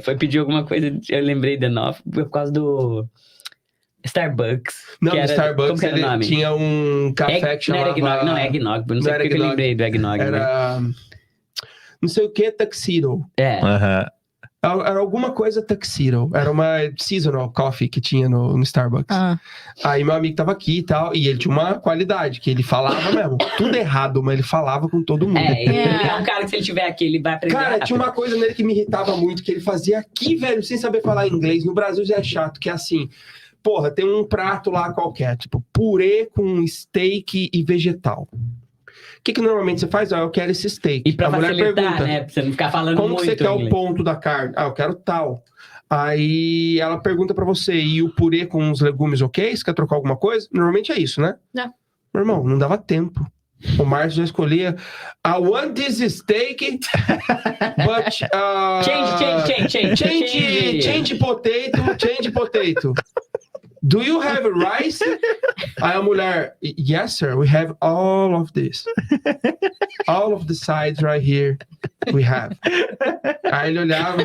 Foi pedir alguma coisa, eu lembrei de novo, por causa do Starbucks. Não, que no era, Starbucks como que era o ele nome? tinha um café que Não chamava... era eggnog, não é eggnog, não sei era porque eu eggnog. lembrei do eggnog, né? Era... Não sei o que, tuxedo. É. Aham. Era alguma coisa tuxedo. Era uma seasonal coffee que tinha no Starbucks. Ah. Aí meu amigo tava aqui e tal, e ele tinha uma qualidade, que ele falava mesmo. Tudo errado, mas ele falava com todo mundo. Ele é um cara que se ele tiver aqui, ele vai aprender Cara, rápido. tinha uma coisa nele que me irritava muito, que ele fazia aqui, velho, sem saber falar inglês. No Brasil já é chato, que é assim... Porra, tem um prato lá qualquer, tipo, purê com steak e vegetal. O que normalmente você faz? Eu quero esse steak. E pra A mulher facilitar, pergunta, né? Pra você não ficar falando como muito que você quer o inglês. ponto da carne? Eu quero tal. Aí ela pergunta pra você, e o purê com os legumes ok? Você quer trocar alguma coisa? Normalmente é isso, né? Não. Meu irmão, não dava tempo. O Márcio já escolhia, I want this steak, but... Change potato. Do you have rice? Aí a mulher, yes, sir, we have all of this. All of the sides right here, we have. Aí ele olhava.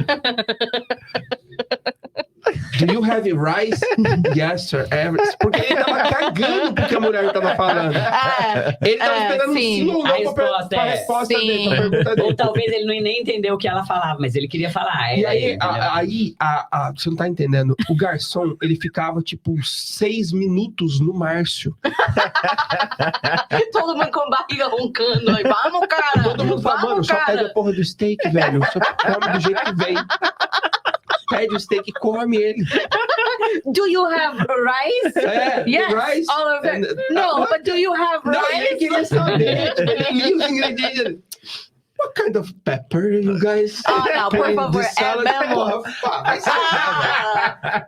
Do you have rice? Yes, sir. Porque ele tava cagando porque a mulher tava falando. Ele tava esperando um sim ou A não resposta pra é resposta sim. dele, pra pergunta Ou dele. talvez ele nem entendeu o que ela falava, mas ele queria falar. E aí, entendeu? você não tá entendendo, o garçom, ele ficava tipo 6 minutos no Márcio. Todo mundo com a barriga roncando. Aí, vamos, cara. Todo mundo fala, mano, só pede a porra do steak, velho. Só come do jeito que vem. Pede o steak e come ele. Do you have rice? Yes, rice. all of it. No, but do you have Não, ele rice? queria saber. Tipo, ele lia os ingredientes. What kind of pepper you guys? Ah, não, por put in favor, this salad? é mesmo. Porra, pá, vai saber.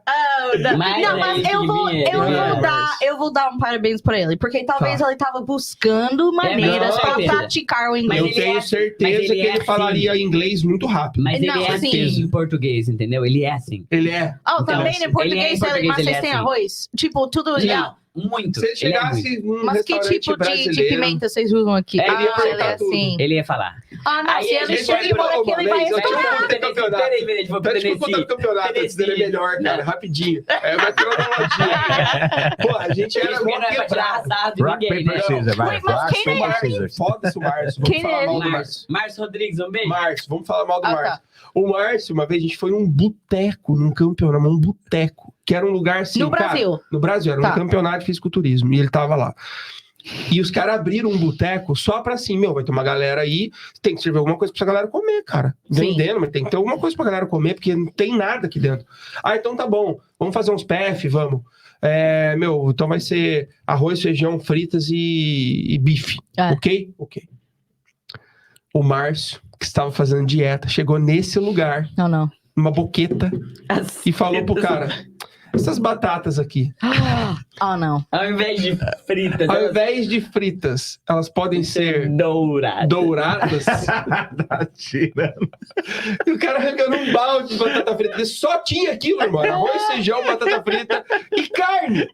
Mas Não, é mas isso eu que vou, vinha, eu, vinha. eu vou dar um parabéns pra ele, porque talvez ele tava buscando maneiras não, pra certeza. praticar o Mas inglês. Eu ele tenho é assim, certeza mas ele que ele é assim. falaria inglês muito rápido. Mas ele Não, é assim sim. em português, entendeu? Ele é assim. Ele é. Oh, Então, também assim, em português, ele é em mas português, vocês ele é têm assim. arroz? Tipo, tudo... Não, muito. Se ele Ele é muito. chegasse num Mas que restaurante tipo de brasileiro... pimenta vocês usam aqui? É, ele ia ele perguntar é tudo. assim. Ele ia falar. Ah, não, Aí se a ele gente chega vai e fala pra- que ele vai Ô, Vanessa, estourar. Deixa eu ver o campeonato. Peraí, deixa eu Deixa eu contar o campeonato antes dele é melhor, cara. Não. Rapidinho. É uma cronologia. Pô, a gente era Isso mó porque não é pra tirar quebrado. sarro de Rock, ninguém, paper, né? scissors, vai. Wait, mas Rock, quem é? paper, scissors. Foda-se o Márcio. Vamos Quem falar é mal do Márcio. Márcio. Márcio Rodrigues, um beijo. Márcio, vamos falar mal do Ah, Márcio. tá. O Márcio, uma vez a gente foi num boteco, num campeonato, um boteco, que era um lugar assim. No cara, Brasil. no Brasil, era Tá. um campeonato de fisiculturismo, e ele tava lá. E os caras abriram um boteco só pra assim, vai ter uma galera aí, tem que servir alguma coisa pra essa galera comer, cara. Sim. Vendendo, mas tem que ter alguma coisa pra galera comer, porque não tem nada aqui dentro. Ah, então tá bom, vamos fazer uns PF, vamos. Então vai ser arroz, feijão, fritas e bife. É. Ok? Ok. O Márcio, que estava fazendo dieta, chegou nesse lugar, Não. numa boqueta, e falou pro cara: essas batatas aqui, Ah, não. Ao invés de fritas, ao elas invés de fritas, elas podem ser douradas. douradas. Tá tirando. E o cara arrancando um balde de batata frita. Ele só tinha aquilo, irmão. Arroz, feijão, batata frita e carne.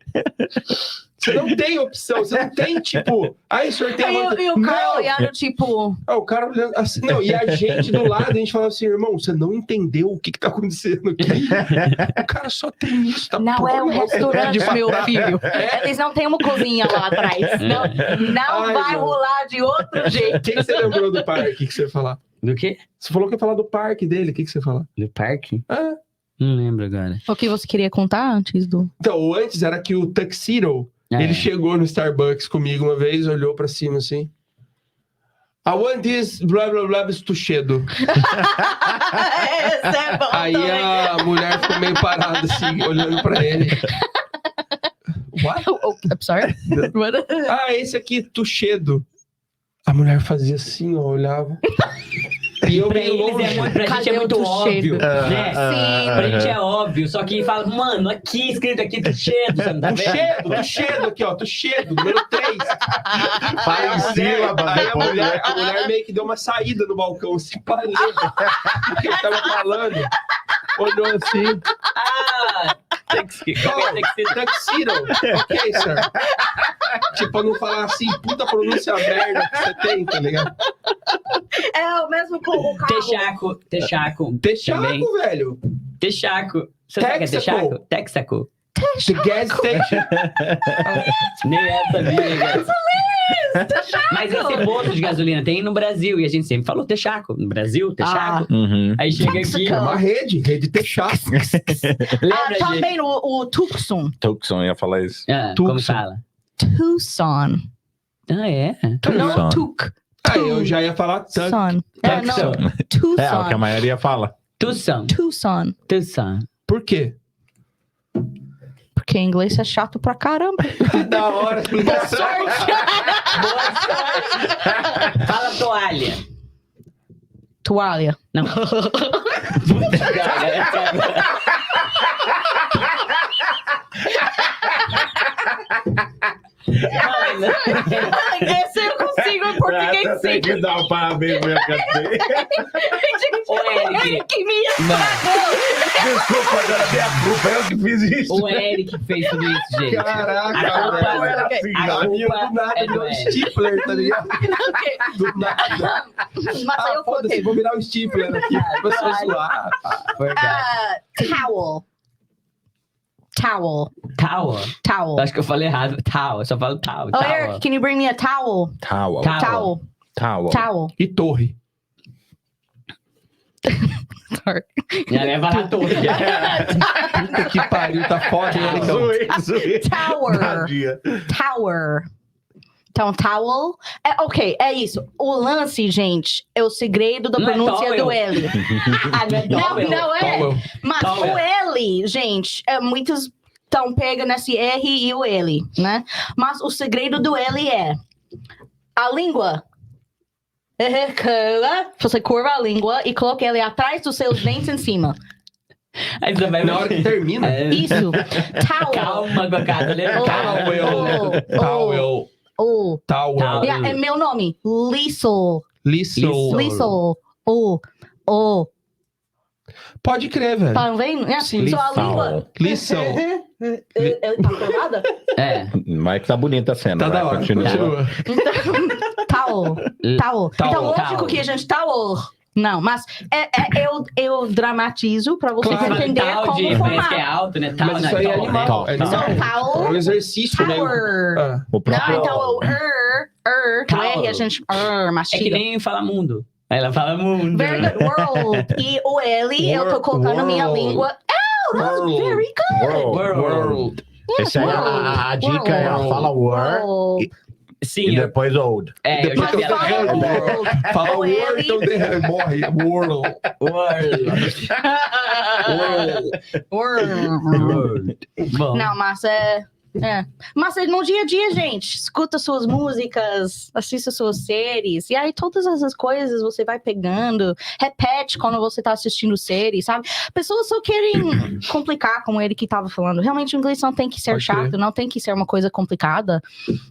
Você não tem opção. Você não tem, tipo... Aí, o senhor tem... E o cara Não! olhando, tipo... Ah, o cara olhando assim... Não, e a gente do lado, a gente falava assim, irmão, você não entendeu o que tá acontecendo aqui? O cara só tem isso, tá? Não é um porra, restaurante, de meu batata. filho. É. Eles não têm uma cozinha lá atrás. Não Ai, vai mano. rolar de outro jeito. O que você lembrou do parque? O que você ia falar? Do quê? Você falou que ia falar do parque dele. O que você ia falar? Do parque? Ah, Não lembro agora. O que você queria contar antes do... então, o antes era que o Tuxedo, ele chegou no Starbucks comigo uma vez, olhou pra cima assim. I want this blá blá blá tuxedo. Esse é bom Aí também. a mulher ficou meio parada assim, olhando pra ele. What? Oh, I'm sorry. What? Ah, esse aqui, tuxedo. A mulher fazia assim, ó, olhava. E eu Pra meio eles longe. é muito, pra gente Cadê é o muito tuxedo? óbvio, né? Sim. Pra gente é óbvio, só que fala, mano, aqui, escrito aqui, tuxedo, você não tá vendo? Tuxedo aqui, ó, tuxedo, número 3. Fala em sílabas Aí a depois, mulher, né? a mulher meio que deu uma saída no balcão, assim, pra ler o que ele tava falando. Olhou assim. Ah, tem que ser. Tuxedo. Ok, sir. Tipo, pra não falar assim, puta pronúncia merda que você tem, tá ligado? É o mesmo com o carro. Texaco. Texaco, também. velho. Texaco. Você sabe o que é Texaco. Texaco? The gas station. Nem essa vida. Mas esse posto de gasolina tem no Brasil e a gente sempre falou Texaco. No Brasil, Texaco. Uhum. Aí chega aqui, Texaco. É uma rede Texaco. lembra, gente? Também o Tucson. Tucson ia falar isso. Como Tucson. fala? Tucson. Ah, é? Não Tuc. Aí eu já ia falar tanto. Tucson. É, não. Tucson. É, o que a Tucson. maioria fala. Tucson. Tucson. Por quê? Porque inglês é chato pra caramba. Da hora. Boa sorte. Boa sorte. Fala toalha. Toalha. Não. Puta, cara, Esse eu consigo em português sim. que dar um parabéns pra minha cadeia. O Eric. Que me Desculpa, agora tem a culpa. Eu que fiz isso. O Eric fez tudo isso, gente. Caraca, A culpa, velho. a A minha do culpa nada é virou do Eric. Stifler, tá ligado? Do nada. Mas Ah, eu foda-se, coloquei. vou virar o Stifler aqui. Começou a zoar. Verdade. Towel. Towel. Tower. Towel. Acho que eu falei errado. Tower. Eu só falo tower. Oh, Tower. Eric, can you bring me a towel? Towel. Towel. Towel. Towel. Towel. E torre. Sorry. Já leva a torre. Puta que pariu, tá foda, hein, Ericão? Zoei. Tower. Tadinha. Tower. Então, towel. Ok, é isso. O lance, gente, é o segredo da Não é pronúncia towel. do L. Ah, não é Não, towel. não é. Towel. Mas Towel. o L, gente, muitos estão pegando esse R e o L, né? Mas o segredo do L é a língua. Você curva a língua e coloca ele atrás dos seus dentes em cima. Aí você vai Na hora que termina. Isso. Towel. Calma, Cocada. Towel. Oh. Towel. É meu nome. Lissel. Lissel. Lissel. Oh. Pode crer, velho. Tá vendo? É Sim. sua língua. Lição. Tá aprovada? É. Vai que tá bonita a cena. Tá vai, da hora. continua. Continua. Towel. Então, Towel. lógico que a gente towel. Não, mas eu dramatizo pra vocês Claro. entenderem Tal como de, parece que é formar. alto, né? Tal, Mas né? isso aí é Tal, animal. né? Tal. É animal. Towel. É um exercício, né? Tower. Ah. O próprio... Não, então o com R a gente É que mastiga. nem fala mundo. Ela fala mundo. Very good world. E o L, eu tô colocando a minha World. língua. Oh, that's World. very good. World. Esse aí, a dica é a fala word World. Sim, e depois old. eu Depois já que eu vi ela. derramo. World. Fala O word, L. então morre. World. World. Bom, Não, mas Mas no dia a dia, gente, escuta suas músicas, assista suas séries, e aí todas essas coisas você vai pegando, repete quando você tá assistindo séries, sabe? Pessoas só querem complicar, como ele que tava falando. Realmente o inglês não tem que ser Pode chato, crer. não tem que ser uma coisa complicada,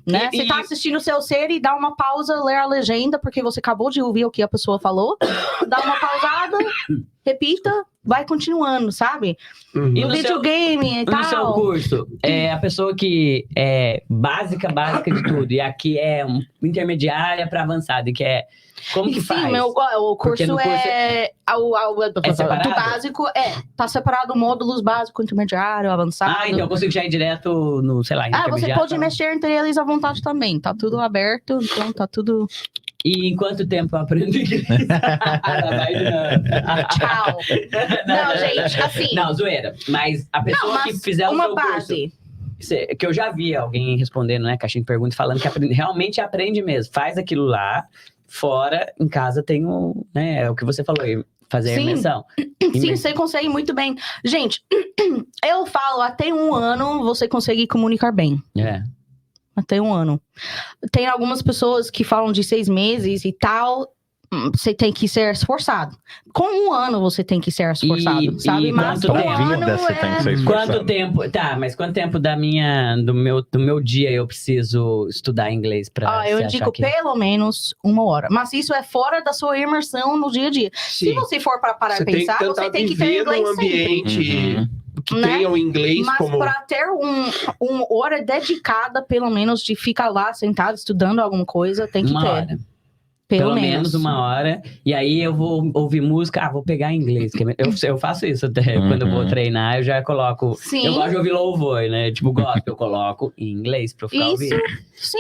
né? E- Você tá assistindo seu série, dá uma pausa, lê a legenda, porque você acabou de ouvir o que a pessoa falou, dá uma pausada, repita, vai continuando, sabe? Uhum. E No no seu- videogame e no seu tal. curso, é a pessoa que é básica de tudo, e aqui é intermediária para avançada, e que é como que Sim, faz? o Porque curso no curso do separado? básico, tá separado módulos básico, intermediário, avançado. Ah, então eu consigo já ir direto no, sei lá, você intermediário. pode mexer entre eles à vontade também. Tá tudo aberto, então tá tudo. E em quanto tempo eu aprendo inglês? Vai, Tchau. Não, gente, assim. Não, zoeira. Mas a pessoa Não, que mas fizer o uma seu base. curso, que eu já vi alguém respondendo, né, caixinha de perguntas, falando que realmente aprende mesmo. Faz aquilo lá, fora, em casa tem o, né, é o que você falou, fazer a Sim. imersão. Sim, você consegue muito bem. Gente, eu falo, até 1 ano você consegue comunicar bem. É. Até 1 ano. Tem algumas pessoas que falam de 6 meses e tal. Você tem que ser esforçado. Com 1 ano você tem que ser esforçado, sabe? e Mas quanto com tempo? 1 ano Você tem que ser esforçado. Quanto tempo, tá, mas quanto tempo do meu dia eu preciso estudar inglês pra eu você indico achar que... pelo menos 1 hora. Mas isso é fora da sua imersão no dia a dia. Se Sim. você for para parar Você e tem que pensar, tentar você tem que ter viver inglês num sempre. ambiente que Né? tenha o inglês Mas como... para ter uma hora dedicada, pelo menos, de ficar lá sentado estudando alguma coisa, tem que Uma ter. hora. Pelo menos 1 hora. E aí eu vou ouvir música, vou pegar inglês. Eu faço isso até. Quando eu vou treinar, eu já coloco... Sim. Eu gosto de ouvir louvor, né? Tipo, gospel, eu coloco em inglês pra eu ficar Isso, ouvindo. sim.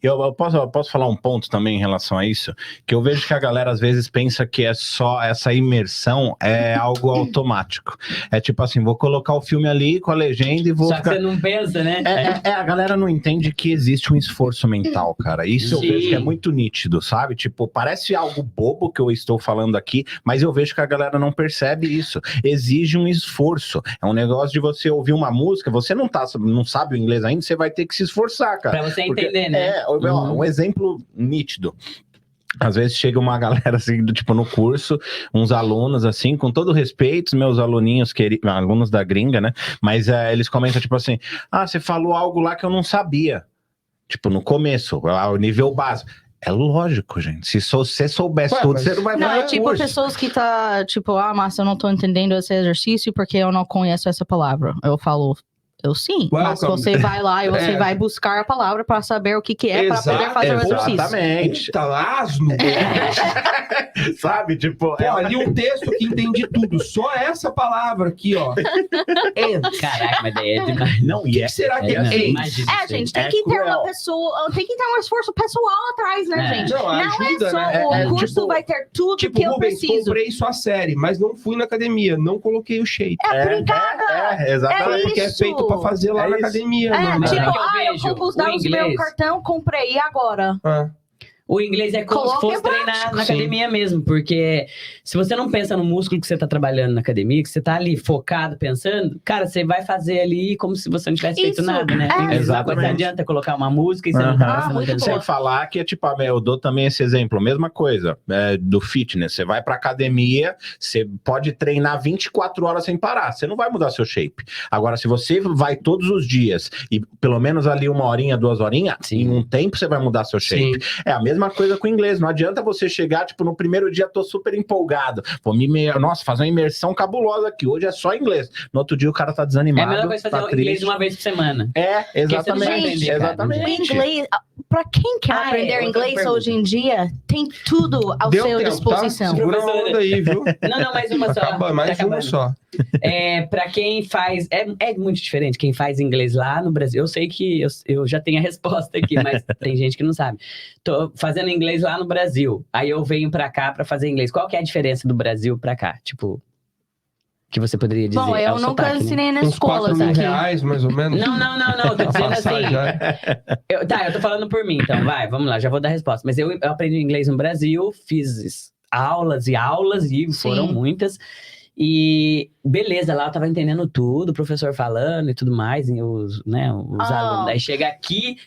Eu posso falar um ponto também em relação a isso? Que eu vejo que a galera às vezes pensa que é só essa imersão é algo automático. É tipo assim, vou colocar o filme ali com a legenda e vou Só que ficar... você não pensa, né? A galera não entende que existe um esforço mental, cara. Isso eu Sim. vejo que é muito nítido, sabe? Tipo, parece algo bobo que eu estou falando aqui, mas eu vejo que a galera não percebe isso. Exige um esforço. É um negócio de você ouvir uma música, você não sabe o inglês ainda, você vai ter que se esforçar, cara. Pra você Porque- entender, né? Um exemplo nítido. Às vezes chega uma galera assim, tipo, no curso, uns alunos assim, com todo respeito, meus aluninhos, alunos da gringa, né? Mas eles comentam, tipo assim, você falou algo lá que eu não sabia. Tipo, no começo, o nível básico. É lógico, gente. Se você soubesse Ué, tudo, mas- você não vai Não, fazer é tipo curso. pessoas que tá, tipo, mas eu não tô entendendo esse exercício porque eu não conheço essa palavra. Eu falo, eu sim. Mas Welcome. você vai lá e você É. vai buscar a palavra para saber o que é para poder fazer o exercício. Exatamente. Puta, asno. Sabe, tipo... Pô, ali um texto que entendi tudo. Só essa palavra aqui, ó. And. Caraca, mas daí é demais. Não, O que que será que é não, and? imagina isso aí. Gente, tem É que ter cruel. uma pessoa, tem que ter um esforço pessoal atrás, né, É. gente? Não, Não ajuda, é só né? o curso tipo- vai ter tudo Tipo, que eu Rubens, preciso. comprei sua série, mas não fui na academia, não coloquei o shape. Exatamente. Porque é isso. feito pra fazer lá É na isso. academia. É, não, Mas né? é tipo, que eu eu vejo compus o os meu inglês. cartão, comprei, e agora? Ah, O inglês é como se Coloca fosse em prática. treinar na Sim. academia mesmo, porque se você não pensa no músculo que você tá trabalhando na academia, que você tá ali focado pensando, cara, você vai fazer ali como se você não tivesse feito Isso, nada, né? é. Não Exatamente. adianta colocar uma música e você não tá Aham. prestando muito atenção. boa. Sem falar que é tipo, eu dou também esse exemplo, mesma coisa, do fitness. Você vai pra academia, você pode treinar 24 horas sem parar, você não vai mudar seu shape. Agora, se você vai todos os dias e pelo menos ali 1 horinha, 2 horinhas, Sim. em um tempo você vai mudar seu shape. Sim. É a mesma coisa com o inglês. Não adianta você chegar, tipo, no primeiro dia tô super empolgado. Nossa, fazer uma imersão cabulosa aqui. Hoje é só inglês. No outro dia o cara tá É a desanimado. mesma coisa fazer tá o inglês triste. uma vez por semana. É, Porque você não vai exatamente. aprender, cara, Exatamente. O inglês, pra quem quer Ah, aprender outra inglês pergunta. hoje em dia, tem tudo ao Deu seu tempo, disposição. tá? Segura a Professora. onda aí, viu? Não, mais uma só. Acaba, Tá mais uma acabando. só. Pra quem faz. É muito diferente quem faz inglês lá no Brasil. Eu sei que eu já tenho a resposta aqui, mas tem gente que não sabe. Tô fazendo inglês lá no Brasil. Aí eu venho pra cá pra fazer inglês. Qual que é a diferença do Brasil pra cá? Tipo, que você poderia dizer? Bom, É eu o nunca sotaque, né? ensinei na Uns escola 4 mil aqui. reais, mais ou menos. Não. Tô A dizendo passagem, assim. é. Eu tô falando por mim, então. Vai, vamos lá, já vou dar a resposta. Mas eu aprendi inglês no Brasil, fiz aulas e aulas, e foram Sim. muitas. E beleza, lá eu tava entendendo tudo, o professor falando e tudo mais, e os alunos. Aí chega aqui,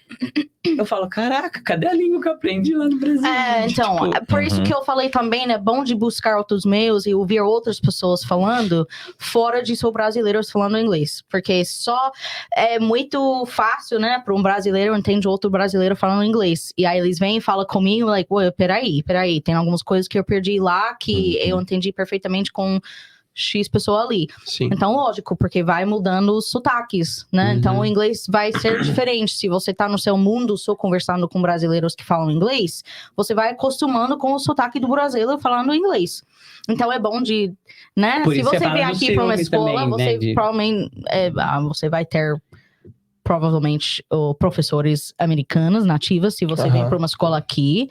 eu falo, caraca, cadê a língua que eu aprendi lá no Brasil? É, gente? então, Tipo, é por isso que eu falei também, né? Bom de buscar outros meios e ouvir outras pessoas falando, fora de só brasileiros falando inglês. Porque só é muito fácil, né? Para um brasileiro entender outro brasileiro falando inglês. E aí eles vêm e falam comigo, like, ué, peraí. Tem algumas coisas que eu perdi lá que eu entendi perfeitamente com X pessoa ali. Sim. Então, lógico, porque vai mudando os sotaques, né? Uhum. Então, o inglês vai ser diferente. Se você tá no seu mundo só conversando com brasileiros que falam inglês, você vai acostumando com o sotaque do brasileiro falando inglês. Então, é bom de, né? Por Se isso você você fala vier dos aqui para uma filmes escola, também, você né, de- provavelmente você vai ter provavelmente professores americanos, nativas, se você vem Aham. para uma escola aqui.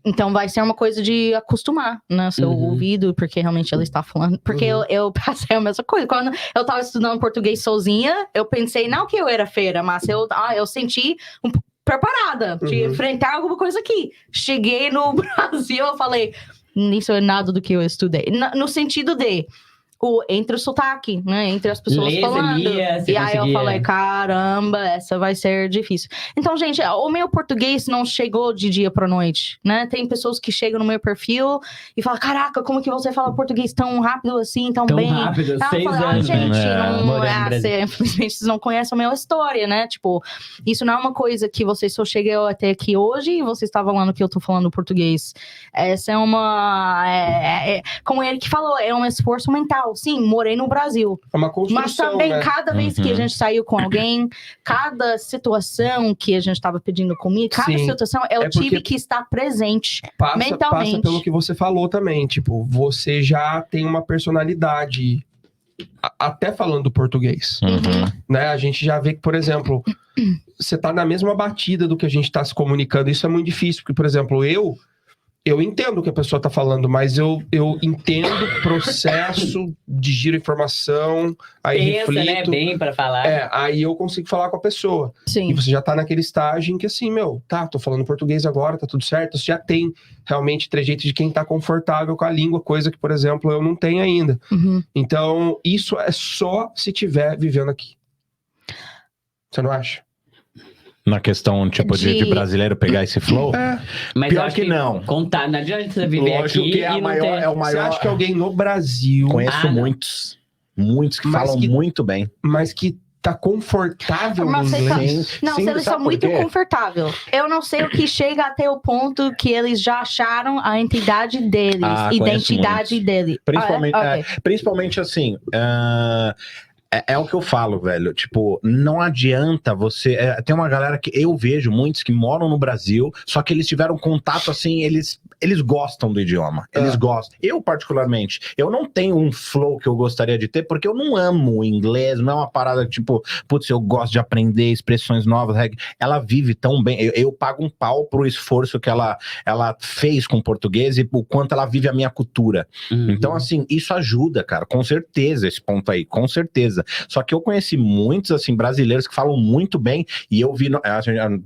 Então vai ser uma coisa de acostumar, né? Seu Uhum. ouvido, porque realmente ela está falando. Porque eu passei a mesma coisa. Quando eu tava estudando português sozinha, eu pensei, não que eu era feira, mas eu senti preparada de Uhum. enfrentar alguma coisa aqui. Cheguei no Brasil, eu falei, isso é nada do que eu estudei. No sentido de entre o sotaque, né? Entre as pessoas Lê, falando. lia, você E aí eu conseguia- falei, caramba, essa vai ser difícil. Então, gente, o meu português não chegou de dia pra noite, né? Tem pessoas que chegam no meu perfil e falam, caraca, como que você fala português tão rápido assim, tão bem? rápido, Aí eu 6 falei, anos, gente, né? não Morando no Brasil. infelizmente vocês não conhecem a minha história, né? Tipo, isso não é uma coisa que você só chegou até aqui hoje e você está falando que eu tô falando português. Essa é uma... como ele que falou, é um esforço mental. Sim, morei no Brasil. É uma Mas construção, também, né? cada vez que a gente saiu com alguém, cada situação que a gente estava pedindo comida, cada Sim. situação, eu É porque- tive que estar presente. Passa mentalmente. pelo que você falou também. Tipo, você já tem uma personalidade, até falando português. Né? A gente já vê que, por exemplo, você tá na mesma batida do que a gente tá se comunicando. Isso é muito difícil, porque, por exemplo, eu entendo o que a pessoa tá falando, mas eu entendo o processo, digiro informação, aí Pensa, né? reflito. Bem pra falar. Aí eu consigo falar com a pessoa. E Sim. você já tá naquele estágio em que assim, tô falando português agora, tá tudo certo. Você já tem realmente trejeito de quem tá confortável com a língua, coisa que, por exemplo, eu não tenho ainda. Uhum. Então, isso é só se tiver vivendo aqui. Você não acha? Na questão, tipo, de brasileiro pegar esse flow? Mas Pior eu acho que não. Contar, não adianta você viver Lógico aqui que é e a não maior, ter... é o Você maior. acha que alguém no Brasil, Conheço não. muitos que Mas falam que- muito bem. mas que tá confortável no Mas você tá- inglês? Não, Sim, se eles sabe são por muito quê? confortáveis. Eu não sei o que chega até o ponto que eles já acharam a entidade deles, Conheço identidade muitos. dele. Principalmente, Ok. principalmente assim, é o que eu falo, velho. Tipo, não adianta você. Tem uma galera que eu vejo, muitos que moram no Brasil, só que eles tiveram contato assim, eles gostam do idioma. Eles gostam. Eu, particularmente, eu não tenho um flow que eu gostaria de ter, porque eu não amo o inglês, não é uma parada tipo, putz, eu gosto de aprender expressões novas. Ela vive tão bem. Eu pago um pau pro esforço que ela fez com o português e o quanto ela vive a minha cultura. Uhum. Então, assim, isso ajuda, cara, com certeza, esse ponto aí, com certeza. coisa. Só que eu conheci muitos, assim, brasileiros que falam muito bem, e eu vi,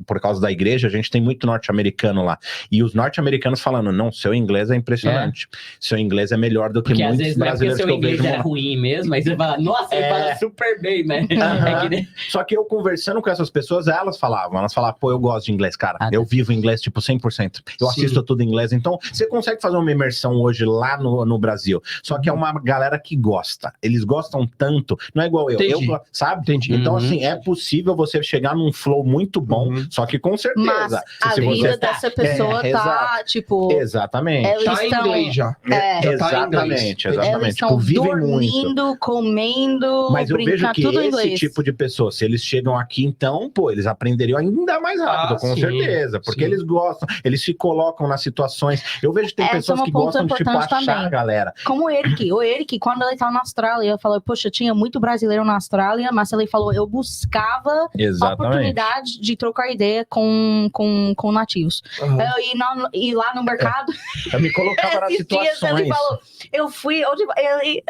por causa da igreja, a gente tem muito norte-americano lá, e os norte-americanos falando, não, seu inglês é impressionante, seu inglês é melhor do que Porque às muitos vezes não é porque brasileiros seu que eu inglês vejo. era ruim mesmo, aí você fala, nossa, ele fala super bem, né? É que nem- Só que eu conversando com essas pessoas, elas falavam, pô, eu gosto de inglês, cara, eu vivo inglês, tipo, 100%, eu assisto tudo em inglês, então você consegue fazer uma imersão hoje lá no Brasil, só que é uma galera que gosta, eles gostam tanto, não é igual sabe? Entendi. Então, assim, é possível você chegar num flow muito bom, só que com certeza. Mas a se vida você dessa pessoa tá, exato. tipo... Exatamente. Eles Tá em estão... inglês já. Já tá em inglês. Exatamente. Eles Tipo, estão vivem muito. dormindo, comendo, Mas eu vejo brincar, que tudo em esse inglês. tipo de pessoa, se eles chegam aqui, então, pô, eles aprenderiam ainda mais rápido, com sim, certeza. Porque sim. eles gostam, eles se colocam nas situações. Eu vejo que tem Essa é pessoas uma que ponto gostam de, tipo, importante achar também. a galera. Como o Eric. O Eric, quando ele estava na Austrália, eu falei, poxa, tinha muito brasileiro na Austrália, mas ele falou, eu buscava a Exatamente. oportunidade de trocar ideia com nativos. Uhum. E lá no mercado, Eu me colocava nas esses dias situações. ele falou, eu fui,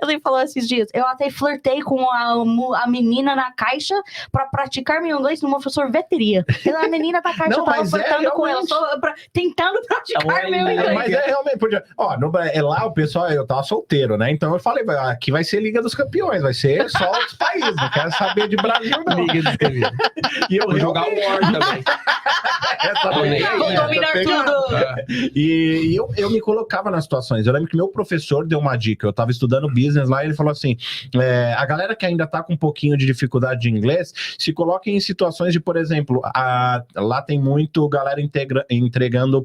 ele falou esses dias, eu até flertei com a menina na caixa pra praticar meu inglês numa sorveteria. A menina da caixa Não, tava mas flertando com ela, realmente. tentando praticar meu inglês. Mas realmente, podia. Ó, lá o pessoal, eu tava solteiro, né? Então eu falei, aqui vai ser Liga dos Campeões, vai ser só outros países, não quero saber de Brasil, não. Liga dos Campeões. E eu Vou jogar o War também. Vou dominar tudo. E eu me colocava nas situações. Eu lembro que meu professor deu uma dica. Eu tava estudando business lá e ele falou assim: a galera que ainda tá com um pouquinho de dificuldade de inglês, se coloque em situações de, por exemplo, lá tem muito galera entregando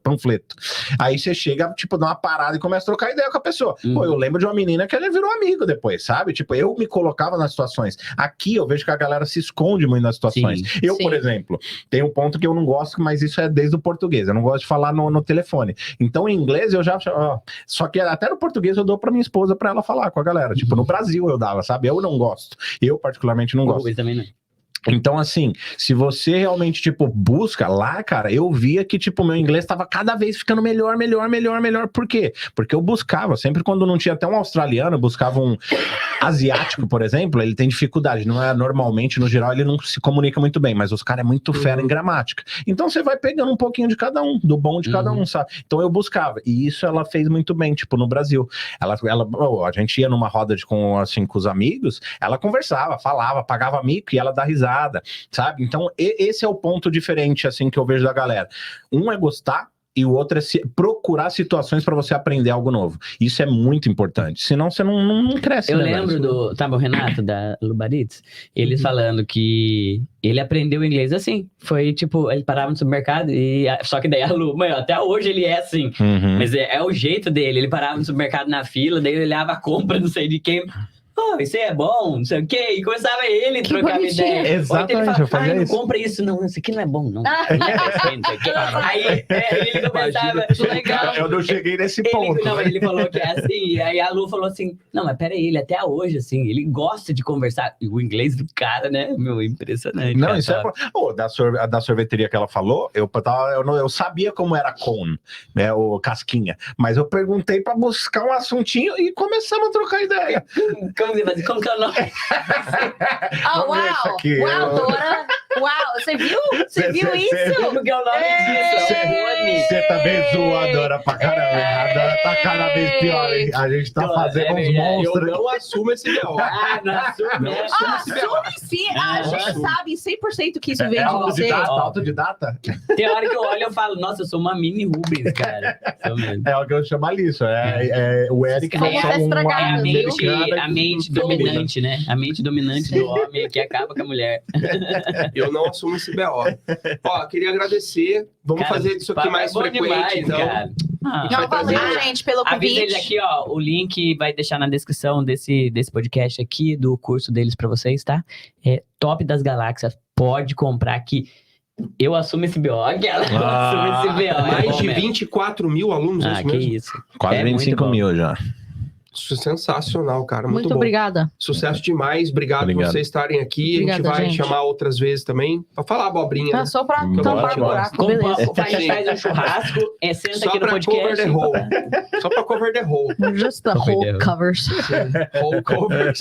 panfleto. Aí você chega, tipo, dá uma parada e começa a trocar ideia com a pessoa. Pô, eu lembro de uma menina que ela virou amigo depois, sabe? Tipo, eu me colocava nas situações. Aqui eu vejo que a galera se esconde muito nas situações. Sim. Por exemplo, tem um ponto que eu não gosto, mas isso é desde o português. Eu não gosto de falar no telefone. Então, em inglês, eu já... só que até no português eu dou pra minha esposa pra ela falar com a galera. Tipo, no Brasil eu dava, sabe? Eu não gosto. Eu, particularmente, não gosto. Também não. Então, assim, se você realmente, tipo, busca lá, cara, eu via que, tipo, meu inglês tava cada vez ficando melhor. Por quê? Porque eu buscava, sempre quando não tinha até um australiano, eu buscava um asiático, por exemplo, ele tem dificuldade, não é normalmente, no geral, ele não se comunica muito bem, mas os caras é muito fera em gramática. Então, você vai pegando um pouquinho de cada um, do bom de cada um, sabe? Então, eu buscava, e isso ela fez muito bem, tipo, no Brasil. A gente ia numa roda com os amigos, ela conversava, falava, pagava mico e ela dá risada, sabe? Então, esse é o ponto diferente, assim, que eu vejo da galera. Um é gostar, e o outro é procurar situações para você aprender algo novo. Isso é muito importante. Senão você não cresce. Eu lembro tava o Renato da Lubaritz, eles falando que ele aprendeu inglês assim. Foi tipo, ele parava no supermercado e só que daí a Lu, até hoje ele é assim. Mas é o jeito dele. Ele parava no supermercado na fila, daí ele olhava a compra, não sei de quem. Isso aí é bom, não sei o quê, e começava ele trocava ideia. Exatamente, eu fazia não isso. compra isso, não, isso aqui não é bom, não. Aí ele começava, legal. Eu não cheguei nesse ponto. Não, ele falou que é assim, aí a Lu falou assim, não, mas peraí, ele até hoje, assim, ele gosta de conversar, e o inglês do cara, né, impressionante. Não, isso é... da sorveteria que ela falou, eu sabia como era cone, né, o casquinha, mas eu perguntei pra buscar um assuntinho e começamos a trocar ideia. Como que é o nome? Uau, Dora. Uau, você viu? Você viu isso? Como que é o nome disso? Você também zoou a Dora pra caramba. A Dora tá cada vez pior, hein? A gente tá fazendo uns monstros. Eu não assumo esse B.O. Não assume. Assume sim. A gente sabe 100% que isso vem de você. Autodidata? Tem hora que eu olho e falo, nossa, eu sou uma mini Rubens, cara. É o que eu chamo ali, isso. O Eric não só a mente dominante, né? A mente dominante do homem que acaba com a mulher. Eu não assumo esse B.O. Queria agradecer. Vamos fazer isso aqui mais frequente, demais, então. Cara. Valeu, gente, pelo convite. Avisa eles aqui, o link vai deixar na descrição desse podcast aqui, do curso deles pra vocês, tá? É Top das Galáxias. Pode comprar aqui. Eu assumo esse BO, aquela. Eu assumo esse BO. Mais de 24 mil alunos, que mesmo? isso. Quase 25 mil já. Sensacional, cara. Muito Muito bom. obrigada. Sucesso demais. Obrigado por Obrigado. vocês estarem aqui. Obrigada, a gente vai gente. chamar outras vezes também. Pra falar abobrinha. Tá Né? só pra Bora, tampar o bora. buraco, beleza. Faz um churrasco, senta Só aqui no pra cover the podcast. hole. Só pra cover the hole. Just the Cover whole the- covers. Whole covers.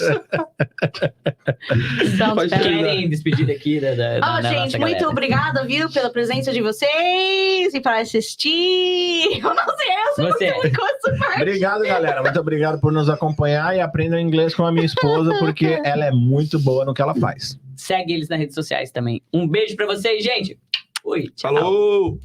Sounds Pode bad. Querem despedir aqui da Gente, nossa muito galera. obrigada, viu, pela presença de vocês e para assistir. Eu não sei, eu Você. muito com essa parte. Obrigado, galera. Muito obrigado por nos acompanhar e aprendam inglês com a minha esposa, porque ela é muito boa no que ela faz. Segue eles nas redes sociais também. Um beijo pra vocês, gente. Oi, tchau. Falou!